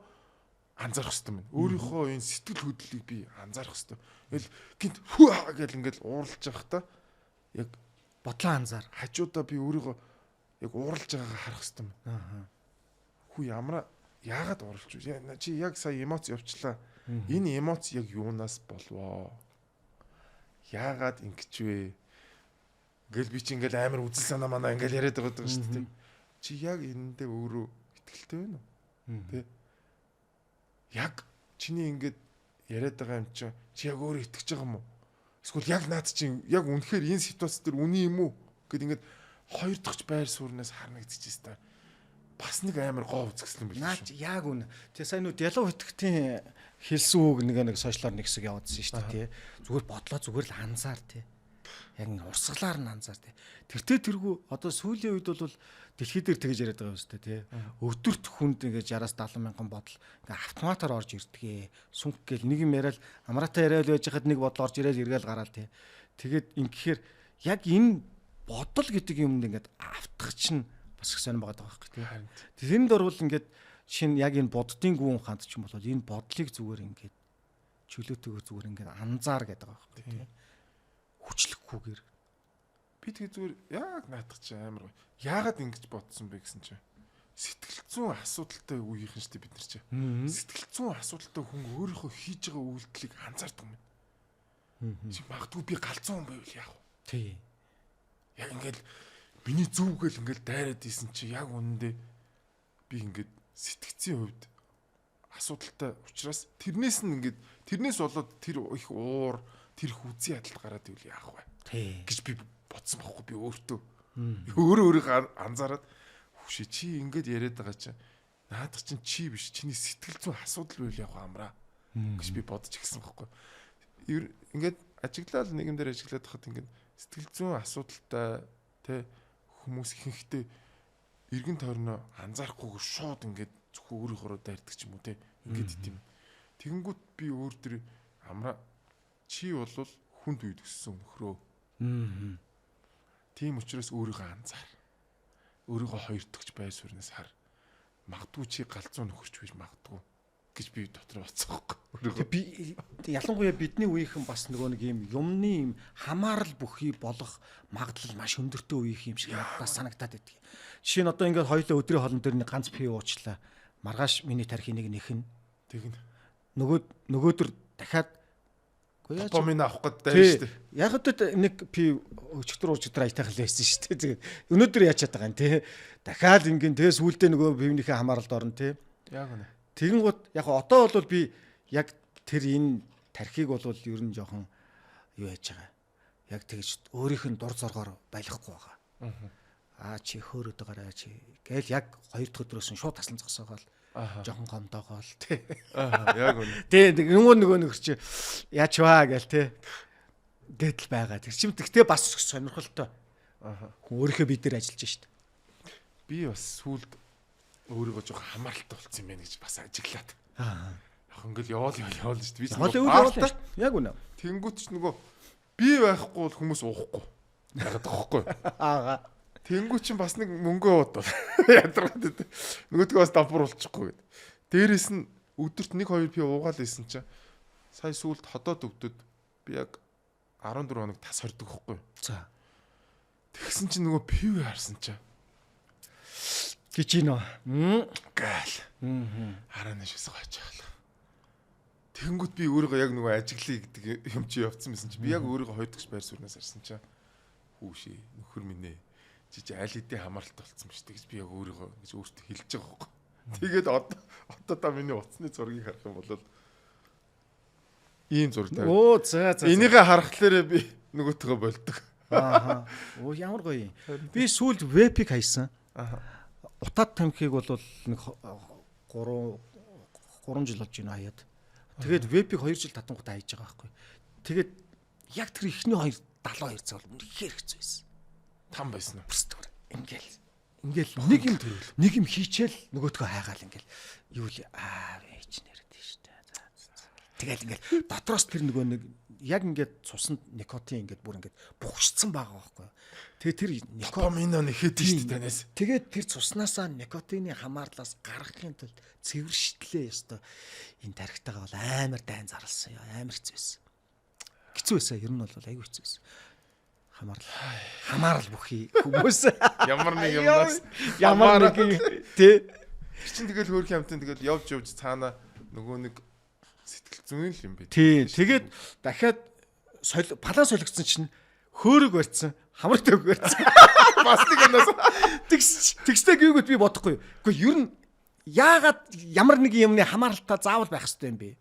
анзаарах хэрэгтэй юм. Өөрийнхөө энэ сэтгэл хөдлөлийг би анзаарах хэрэгтэй. Тэгэл гинт хүү гэл ингээл ууралж явахдаа яг бодлоо анзаар. Хажуудаа би өөрийгөө яг ууралж байгаагаа харах хэрэгтэй юм. Хүү ямаа яагаад ууралж вэ? Чи яг сая эмоц явчлаа. Энэ эмоц яг юунаас болвоо? Яагаад ингэж вэ? Ингээл би чи ингээл амар үзэл санаа манаа ингээл яриад байгаа шүү дээ. Чи яг энэндээ өөрөө итгэлтэй байна уу? Тэ? Яг чиний ингээд яриад байгаа юм чи яг өөрөө итгэж байгаа юм уу? Эсвэл яг наад чинь яг үнэхээр энэ ситуац дээр үний юм уу гэд ингээд хоёр дахь байр суурнаас харна гэдчихсэн та. Бас нэг амар гоо үзэсгэлэн биш. Наач яг үнэ. Тэгээ сайн нүд ялуу хөтгтийн хэлсэн үг нэг сошиалор нэг хэсэг явуулсан шүү дээ тий. Зүгээр бодлоо зүгээр л анзаар тий. Яг ин урсгалаар нь анзаар тий. Тэргүү одоо сүүлийн үед бол дэлхий дээр тэгэж яриад байгаа юм шүү дээ тий. Өдөрт хүнд ингээд 60-70 мянган бодол ингээд автоматар орж ирдгээ. Сүнх гэл нэг юм яриад амраатай яриад байж хахад нэг бодол орж ирээл эргээл гараал тий. Тэгээд ингэхээр яг энэ бодол гэдэг юмд ингээд автах чинь бас их сонирн байгаа байхгүй тий. Тэрэнд орвол ингээд шинэ яг энэ боддын гүн ханд ч юм бол энэ бодлыг зүгээр ингээд чөлөөтэйгээр зүгээр ингээд анзаар гэдэг байгаа байхгүй тий. Хүчлэхгүйгээр би тэгээ зүгээр яг наадах чи амар гоё. Яагаад ингэж бодсон бэ гэсэн чинь сэтгэл зүйн асуудалтай үеийнхэн штэ бид нар чи. Сэтгэл зүйн асуудалтай хүн өөрийнхөө хийж байгаа үйлдэлийг анзаардаг юм. Чи магадгүй би галзуу хүн байвал яах вэ? Тий. Яг ингээд миний зүвгээл ингээд дайраад исэн чи яг үнэндээ би ингээд сэтгцийн хувьд асуудалтай учраас тэрнээс болоод тэр их уур тэр их үзий ядалт гараад ивэл яах вэ гэж би бодсон байхгүй би өөртөө өөрийгөө анзаараад хүшээ чи ингээд яриад байгаа чи наадах чинь чи биш чиний сэтгэл зүйн асуудал байл яах вэ амраа гэж би бодож ирсэн байхгүй ингээд ажиглал нэгэн дээр ажиглаад хахад ингээд сэтгэл зүйн асуудалтай тэ хүмүүс ихэнхдээ эргэн тойрноо анзаарахгүйгээр шууд ингээд зөвхөн өөрийнхөө дайрдаг ч юм уу те ингээд идэм. Тэгэнгүүт би өөр төр амраа чи бол хүнд үед өссөн нөхрөө. Тийм учраас өөрийгөө анзаар. Өөрийгөө хоёр дахь байр суурнаас хар. Магадгүй чи галзуу нөхөрч биш магадгүй гэж би дотор бодсохгүй. Би ялангуяа бидний үеийнхэн бас нөгөө нэг юм юмны юм хамаарал бүхий болох магадлал маш өндөртэй үеийнх юм шиг надад санагдаад байдаг. Жишээ нь одоо ингээд хоёулаа өдрийн хоолн дээр нэг ганц пив уучлаа. Маргааш миний тархиныг нэхэн. Тэгнэ. Нөгөөдөр дахиад допамин авах гэдэг дайр шүү дээ. Яг өдөрт нэг пив өчигдөр аятайхан л байсан шүү дээ. Өнөөдөр яачаад байгаа юм те. Дахиад ингээд тэгээс үлдээ нөгөө пивнийхээ хамааралд орно те. Яг үнэ. Тэгэн гот яг одоо бол би яг тэр энэ тархийг бол ер нь жоохон юу яаж байгаа. Яг тэгж өөрийнх нь дур зоргоор байлгахгүй байгаа. Чи хөөрөд байгаарай чи гээл яг хоёр дахь өдрөөс нь шууд таслан зогсоогоол жоохон гомдоогоол тий. Яг үнэ. Тий нөгөө нөхөр чи яач ваа гээл тий. Гэтэл байгаа. Тэр чим тэгтээ бас сонирхолтой. Хүн өөрийнхөө бид нар ажиллаж шít. Би бас сүлд өөрийгөө жоох хамааралтай болцсон юм байна гэж бас ажиглаад. Яг ингээл яваал шүү дээ. Би яг үнэ. Тэнгүүт ч нөгөө би байхгүй бол хүмүүс уухгүй. Ягаад тахгүй. Тэнгүүт чинь бас нэг мөнгө ууд бол ядраад өгдөө. Нөгөөдгөө бас дампуур болчихгүй гэд. Дээрээс нь өдөрт 1-2 пи уугаал исэн чинь сая сүүлд ходоод өвдөд би яг 14 хоног тас хордог хөхгүй. За. Тэгсэн чинь нөгөө пив харсан чинь гэжийнэ. гал. Хараа нэшээс гойчаалаа. Тэгэнгүүт би өөрийгөө яг нөгөө ажиглая гэдэг юм чи явцсан байсан чи би яг өөрийгөө хойдогч байр суурнаас харсан чинь хүүшээ нөхөр минь ээ чи аль хэдийн хамааралтай болцсон ба шүү гэж би яг өөрийгөө гэж өөртөө хэлж байгаа байхгүй. Тэгээд одоо та миний утасны зургийг харах юм бол ийм зураг тавь. Оо за. Энийгээ харахлаараа би нөгөөтгөө болдог. Ааха. Оо ямар гоё юм. Би сүүлд вебиг хайсан. Утаад тамхиг бол нэг 3 жил болж байна хаяад. Тэгээд вебиг 2 жил татангуудаа хайж байгаа байхгүй. Тэгээд яг тэр ихний 72 цаг бол үнэхээр хэцүү байсан. Там байсан уу? Бүрстөр. Ингээл нэг юм хийчихэл нөгөөтгөө хайгаал ингээл юу л ээж нэрэд штэ. Тэгэл ингээл дотроос тэр нөгөө нэг яг ингээд цуснд никотин ингээд бүр ингээд бухшцсан байгаа байхгүй. Тэгээ тэр допамино нэхэд штэ танаас. Тэгээд тэр цуснаасаа никотины хамаарлаас гаргахын тулд цэвэрштлээ ёстой. Энэ тархитайгаа бол амар дайн зарлсан ёо. Амар хэцүү байсан. Хэцүү байсан. Ер нь бол айгүй хэцүү байсан. Хамаарал бүхий хүмүүс ямар нэг юмнаас ямар нэг тий чинь тэгэл хөөрх юмтан тэгэл явж цаана нөгөө нэг сэтгэл зүйн л юм бэ. Тий тэгээд дахиад палаа солигдсон чинь хөөрөг барьцсан хамар төг барьцсан бас нэг юмнаас тэгстэй гүйгүүд би бодохгүй. Гэхдээ ер нь яагаад ямар нэг юмны хамааралтай заавал байх хэрэгтэй юм бэ?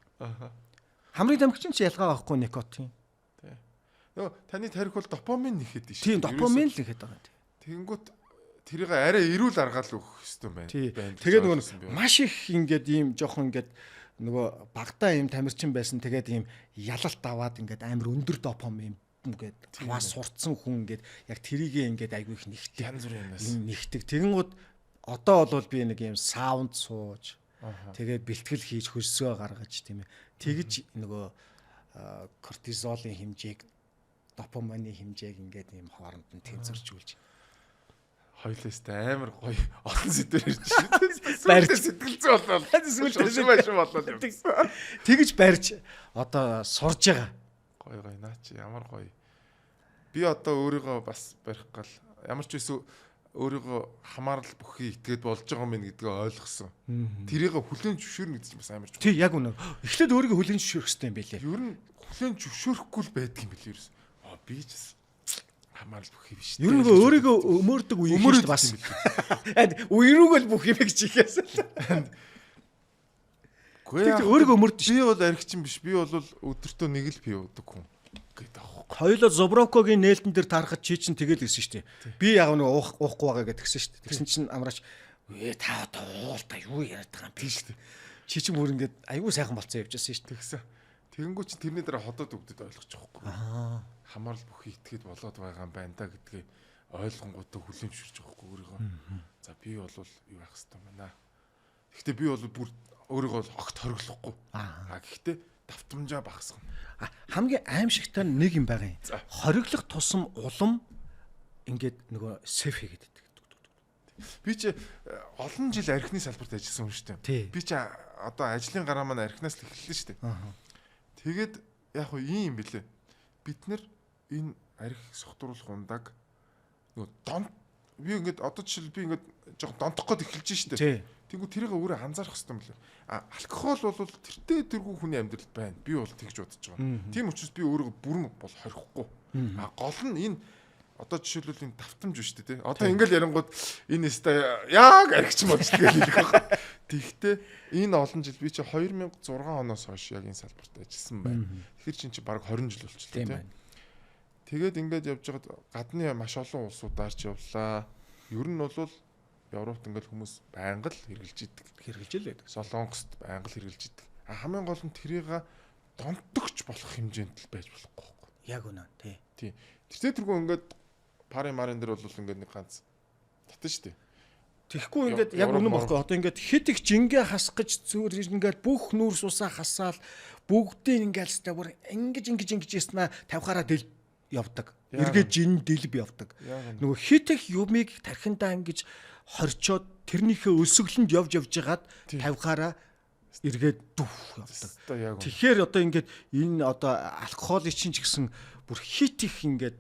Хамрын тамхи чинь ялгаа байхгүй никотин. Нөгөө таны тарих бол допамин нэхэд шүү. Тийм допамин л нэхэд байгаа юм. Тэгэнгүүт тэрийг арай эрүүл аргаал өгөх хэрэгтэй байна. Тэгээд нөгөө маш их ингээд ийм жоохон ингээд нөгөө багтаа ийм тамирчин байсан. Тэгээд ийм ялалт аваад ингээд амар өндөр допамин ингээд аваа сурцсан хүн ингээд яг тэрийгээ ингээд айгүй их нэгтэг. Янз бүрийн юмнаас нэгтэг. Тэгэнгүүт одоо бол би нэг ийм саунд сууж тэгээд бэлтгэл хийж хөлсөө гаргаж тийм ээ. Тэгж нөгөө кортизолын хэмжээг допамины хэмжээг ингээд ийм хооронд нь тэнцвэржүүлж хоёлоостай амар гоё олон сэдвэр ирж байна. Сэтгэл зүй болол. Сүүлдээ болол. Тэгж барьж одоо сурж байгаа. Гоё наа чи ямар гоё. Би одоо өөрийгөө бас барих гал ямар ч байсан өөрийгөө хамаарал бүхий итгээд болж байгаа юм гэдгээ ойлгосон. Тэрийг хүлээн зөвшөөрнө гэдэг чинь бас амар. Тий яг үнэ. Эхлээд өөрийгөө хүлээн зөвшөөрөх хэрэгтэй юм байлээ. Ер нь хүлээн зөвшөөрөхгүй л байдаг юм билээ ерөөс. Би ч хамаарал бүхий биш. Ер нь өөрийгөө өмөрдөг үе хийж бас. Үерүүгөө л бүх юм гэж ихээс. Гэхдээ өөрийгөө өмөрдөж. Би бол аригчин биш. Би бол өдөртөө нэг л пив уудаг хүн гэдэг аахгүй. Хоёулаа Зоброкогийн нээлтэн дээр таарахад чи чинь тэгэл гэсэн шүү дээ. Би яг нэг уухгүй байгаа гэдгсэн шүү дээ. Тэгсэн чинь амраач та одоо уулта юу яриад байгаа юм биш үү? Чи чинь бүр ингээд аюу сайхан болцсон явж байсан шүү дээ. Тэгсэн. Тэгэнгүүт чи тэрний дараа ходоод өгдөд ойлгочих واخгүй. Хамаарал бүхий итгээд болоод байгаа юм байна да гэдгээ ойлгонгуудаа хүлээн зөвшөөрч байгаа واخгүй өөрийгөө. За би бол юу яах хэвээр байна. Гэхдээ би бол бүр өөрийгөө огт хориглохгүй. Гэхдээ давтамжаа багасгах. Хамгийн аимшигтай нэг юм байгаа юм. Хориглох тусам улам ингээд нөгөө сеф хийгээд байдаг. Би ч олон жил архины салбарт ажилласан хүн шүү дээ. Би ч одоо ажлын гараа маань архинаас л эхэллээ шүү дээ. Тэгээд яг хөө ийм юм бэлээ. Бид нэр энэ арх сохтруулах ундаг нөгөө донт би ингээд одоо жишээл би ингээд жоох донтох гээд эхэлж шүү дээ. Тэнгүү тэрийг өөрөө анзаарах хэрэгтэй юм лээ. Алкогол бол тэртээ тэргүй хүний амьдралд байна. Би бол тэгж бодож байгаа. Тийм учраас би өөрөө бүрэн бол хорихгүй. Гол нь энэ одоо жишээлбэл энэ давтамж биш үү те. Одоо ингээл ярингууд энэ өстой яг архич болж тэгэл хэлэх байгаа. Тэгвэл энэ олон жил би чи 2006 оноос хойш яг энэ салбарт ажилласан байна. Тэгэхээр чи баг 20 жил болчихлоо те. Тэгээд ингээд явж байгаад гадны маш олон улсуудаар ч явлаа. Ер нь бол Европт ингээд хүмүүс байнга л хэрэгжилж идэг. Солонгост байнга л хэрэгжилж идэг. Хамгийн гол нь тэрийг донтогч болох хэмжээнд л байж болохгүй байхгүй. Яг үнэ тий. Тэр тэргүй ингээд пари марын дээр бол ингээд нэг ганц татна шүү дээ. Тэгэхгүй ингээд яг үнэн бохгүй. Одоо ингээд хит их жингээ хасгаж зүгээр ингээд бүх нүүрс усаа хасаал бүгдийг ингээд л бүр ингэж яснаа 50-аараа дэл явдаг. Эргээд жин дэлб явдаг. Нөгөө хит их юмыг тархиндаа ингэж хорчоод тэрнийхээ өлсгөлөнд явж ягаад 50-аараа эргээд дүв явдаг. Одоо яг. Тэгэхээр одоо ингээд энэ одоо алкоголын чинь ч гэсэн бүр хит их ингээд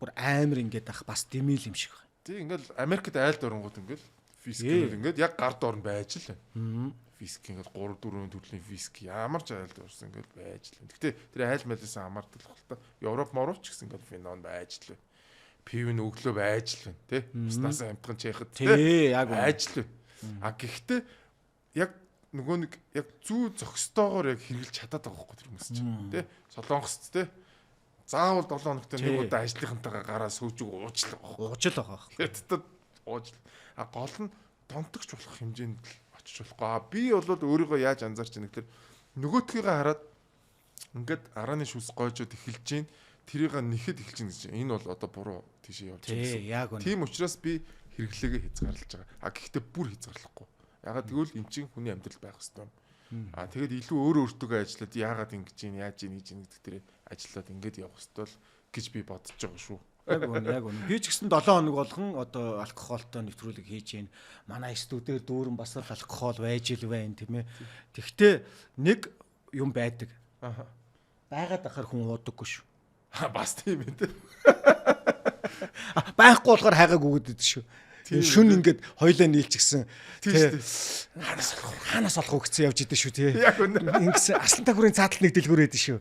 бүр амар ингээд ах бас дэмэл юм шиг байна. Тий ингээл Америкт айлд оронгууд ингээл виски ингээд яг гард орн байж л байна. Виски ингээд 3 4 төрлийн виски ямар ч айлд орсон ингээд байж л байна. Гэтэ тэр айл мэлээс хамаардаг л та. Европ моров ч гэсэн ингээд фенон байж л байна. Пив нь өглөө байж л байна тий. Буснаас амтхан чейхэд тий яг байж л байна. А гэхдээ яг нөгөө нэг яг зүү зөкстөөгоор яг хэрэгжилж чадаад байгаа байхгүй тэр хүмүүс чинь тий. Солонгост тий. Заавал 7 хоногт нэг удаа ажлынхантайгаа гараа сүүжиг уучлаа байхгүй. Уужил байгаа. Хятадд уужил. А гол нь донтогч болох хэмжээнд л очиж болохгүй. А би бол өөрийгөө яаж анзаарч байна гэхээр нөгөөдхийгээ хараад ингээд арааны шүс гойжод эхэлж гин тэрийг нэхэд эхэлж гин гэж. Энэ бол одоо буруу тийшээ явж байгаа. Тий яг үнэ. Тийм учраас би хэрэглээгээ хязгаарлаж байгаа. А гэхдээ бүр хязгаарлахгүй. Ягаад гэвэл эн чинь хүний амьдрал байх хэвээр юм. А тэгээд илүү өөрөө өөртөө ажиллаад яагаад ингэж юм яаж ийм гэдэг дээр ажиллаад ингэж явах хэвээр гэж би бодож байгаа шүү. Яг үнэ. Би ч гэсэн 7 хоног болгон одоо алкоголтой нэвтрүүлэг хийж гин. Манай студиэр дүүрэн бас л алкогол байж л байна тийм ээ. Тэгвэл нэг юм байдаг. Аха. Байгаад ахаар хүн уудаггүй шүү. Бас тийм ээ. Байхгүй болохоор хайгааг өгöd шүү. Шүн ингээд хоёлаа нийлчихсэн. Хаанаас олох гэсэн явж идэв шүү тий. Яг үнэ. Ингэсэн аслантай хүрийн цаатал нэг дэлгүүр өгдөө шүү.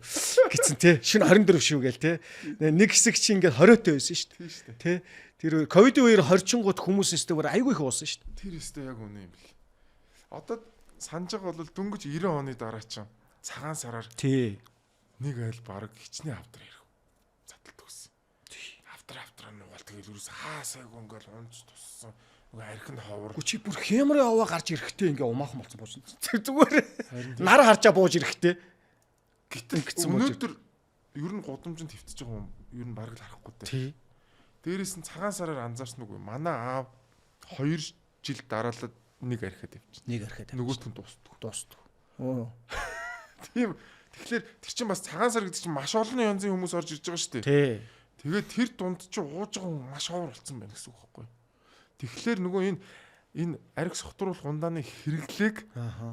Гэсэн тий. Шүн 24 шүү гээл тий. Нэг хэсэг чи ингээд 20-той байсан шүү дээ. Тий. Тэр ковидын үеэр 20-гууд хүмүүс өстэй айгүй их уусан шүү дээ. Тэр өстэй яг үнэ юм бэл. Одоо санаж байгаа бол дөнгөж 90 оны дараа ч цагаан сараар тий. Нэг айл баг хичнээн авдар ярих. Задалт өгсөн. Авдар нугаал тэгэл юус хаасайг ингээл унц туссан. Нөгөө архин ховор. Чи бүр хямрын аваа гарч ирэхтэй ингээ умаахан болсон бууж. Зүгээр нар харчаа бууж ирэхтэй. Гэтэл өнөөдөр ер нь гудамжинд твтэж байгаа юм. Ер нь бараг л харахгүй дээ. Тий. Дээрээс нь цагаан сараар анзаарсан үгүй. Манай аав 2 жил дараалал нэг архиад явчихсан. Нэг архиад. Нөгөөт нь дуустдаг. Оо. Тийм. Тэгэхээр тэр чинь бас цагаан сар гэдэг чинь маш олон янзын хүмүүс орж ирж байгаа шүү дээ. Тий. Тэгээд тэр дунд чинь ууж байгаа хүн маш ховор болсон байна гэсэн үг байхгүй. Тэгэхээр нөгөө энэ арх сохтруулах ундааны хэрэглээг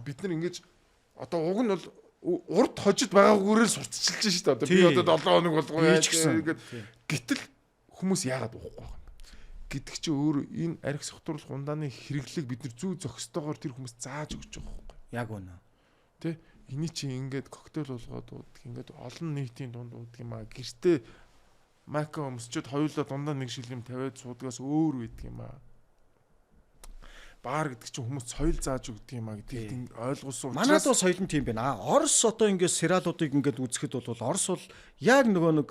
бид нар ингэж одоо уг нь бол урд хожид байгаагүйрээ сурталчилж шүү дээ. Одоо би одоо 7 хоног болгоо яаж гэдэг. Гэтэл хүмүүс яагаад уухгүй байгаа юм гэдэг чинь өөр энэ арх сохтруулах ундааны хэрэглээг бид нар зүү зохистойгоор тэр хүмүүс зааж өгч байгаа байхгүй. Яг үнэ. Тэ эний чинь ингээд коктейл болгоод уудаг ингээд олон нийтийн дунд уудаг юм аа. Гэртээ мака өмсчихэд хоёулаа дундаа нэг шилэм тавиад суудгаас өөр үйдэг юм аа. Баар гэдэг чинь хүмүүс соёл зааж өгдөг юм аа гэдгийг ойлгуулсан учраас манайд бол соёл нь тийм байна. Орос одоо ингээд сериалуудыг ингээд үзэхэд бол Орос бол яг нөгөө нэг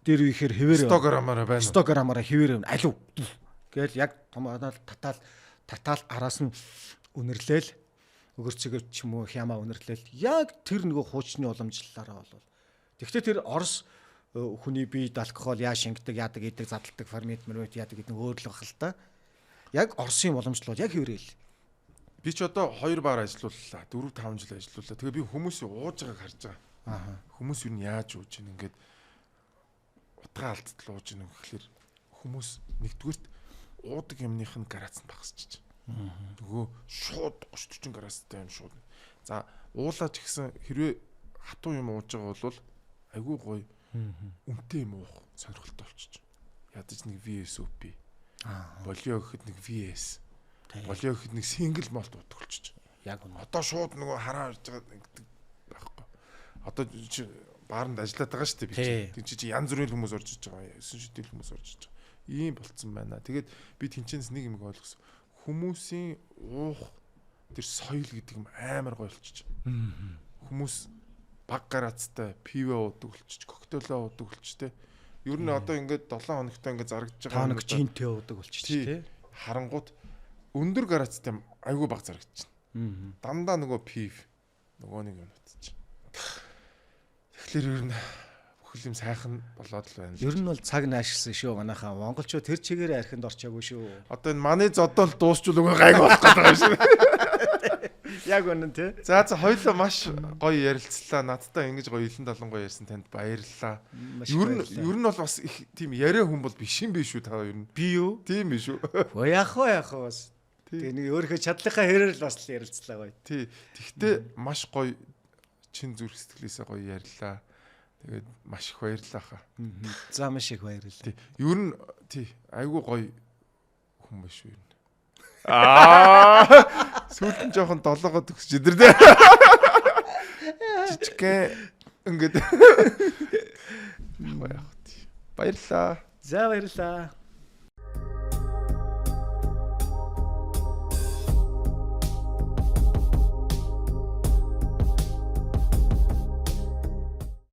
дээр ихээр хэвээр стограмаараа байна. Стограмаараа хэвээр алив гээл яг том татаал араас нь үнэрлээл өгөрцөөр ч юм уу хямаа үнэрлээл яг тэр нөгөө хуучны уламжлалаараа бол. Тэгвэл тэр Орос хүний биед алкогол яа шингэдэг, яадаг, идэг, задалдаг, фермент яадаг гэдэг нь өөр л бахал та. Яг Оросын уламжлал яг хэврээл. Би ч одоо 2 баар ажиллауллаа. 4-5 жил ажиллауллаа. Тэгээ би хүмүүсийн ууж байгааг харж байгаа. Хүмүүс юу нь яаж ууж ийн ингээд утгаа алдтал ууж ийн гэхэлэр хүмүүс нэгдүгürt уудаг юмных нь гарац нь багасчих. Нөгөө шууд 30-40 градустай юм шууд. За уулаач гэсэн хэрвээ хатуу юм ууж байгаа бол айгүй гоё өмтэй юм уух сонирхолтой болчих. Ядаж нэг VSOP. Болио гэхэд нэг VS. Болио гэхэд нэг single malt уудаг болчих. Яг үнэ. Одоо шууд нөгөө хараа ирж байгаа гэдэг байхгүй. Одоо чи бааранд ажиллаад байгаа шүү дээ би. Чи янз бүрийн хүмүүс орж иж байгаа. 9 шидэл хүмүүс орж иж байгаа. Ийм болцсон байна. Тэгээд би тэнцэнс нэг юм ойлгосон. Хүмүүсийн уух тэр соёл гэдэг юм амар гоё болчих. Хүмүүс баг гарацтай пивэ уудаг болчих, коктейлөө уудаг болчих те. Ер нь одоо ингээд 7 хоногтой ингээд зарагдж байгаа. Хоног жинтэй уудаг болчих те. Харангууд өндөр гарацтай айгүй баг зарагдаж байна. Дандаа нөгөө пив нөгөө нэг юм утчих. Тэгэхээр ер нь бүхэл юм сайхан болоод л байна. Ер нь бол цаг наашилсан шүү манайхаа. Монголчууд тэр чигээр архинд орчоогүй шүү. Одоо энэ манай зодол дуусчул үгүй гайг болох гэдэг байгаа шүү. Яг үнэн тий. За хоёулаа маш гоё ярилцлаа. Надтай ингэж гоё илэн далан гоё ярьсан танд баярлалаа. Ер нь бол бас их тийм яриа хүн бол биш юм биш үү та ер нь. Би юу? Тийм биш үү? Яах вэ бас. Тэгээ нэг өөрөө чадлынхаа хэрээр л бас ярилцлаа гоё. Тий. Тэгтээ маш гоё чин зүрх сэтгэлээсээ гоё ярьлаа. Тэгээд маш их баярлалаа хаа. За маш их баярлалаа. Тий. Ер нь тий айгүй гоё хүн биш үү. Сүүлд нь жоохон долоогоо төгсөж идэр дээ. Жижигхэн ингээд. Баярлалаа. За баярлалаа.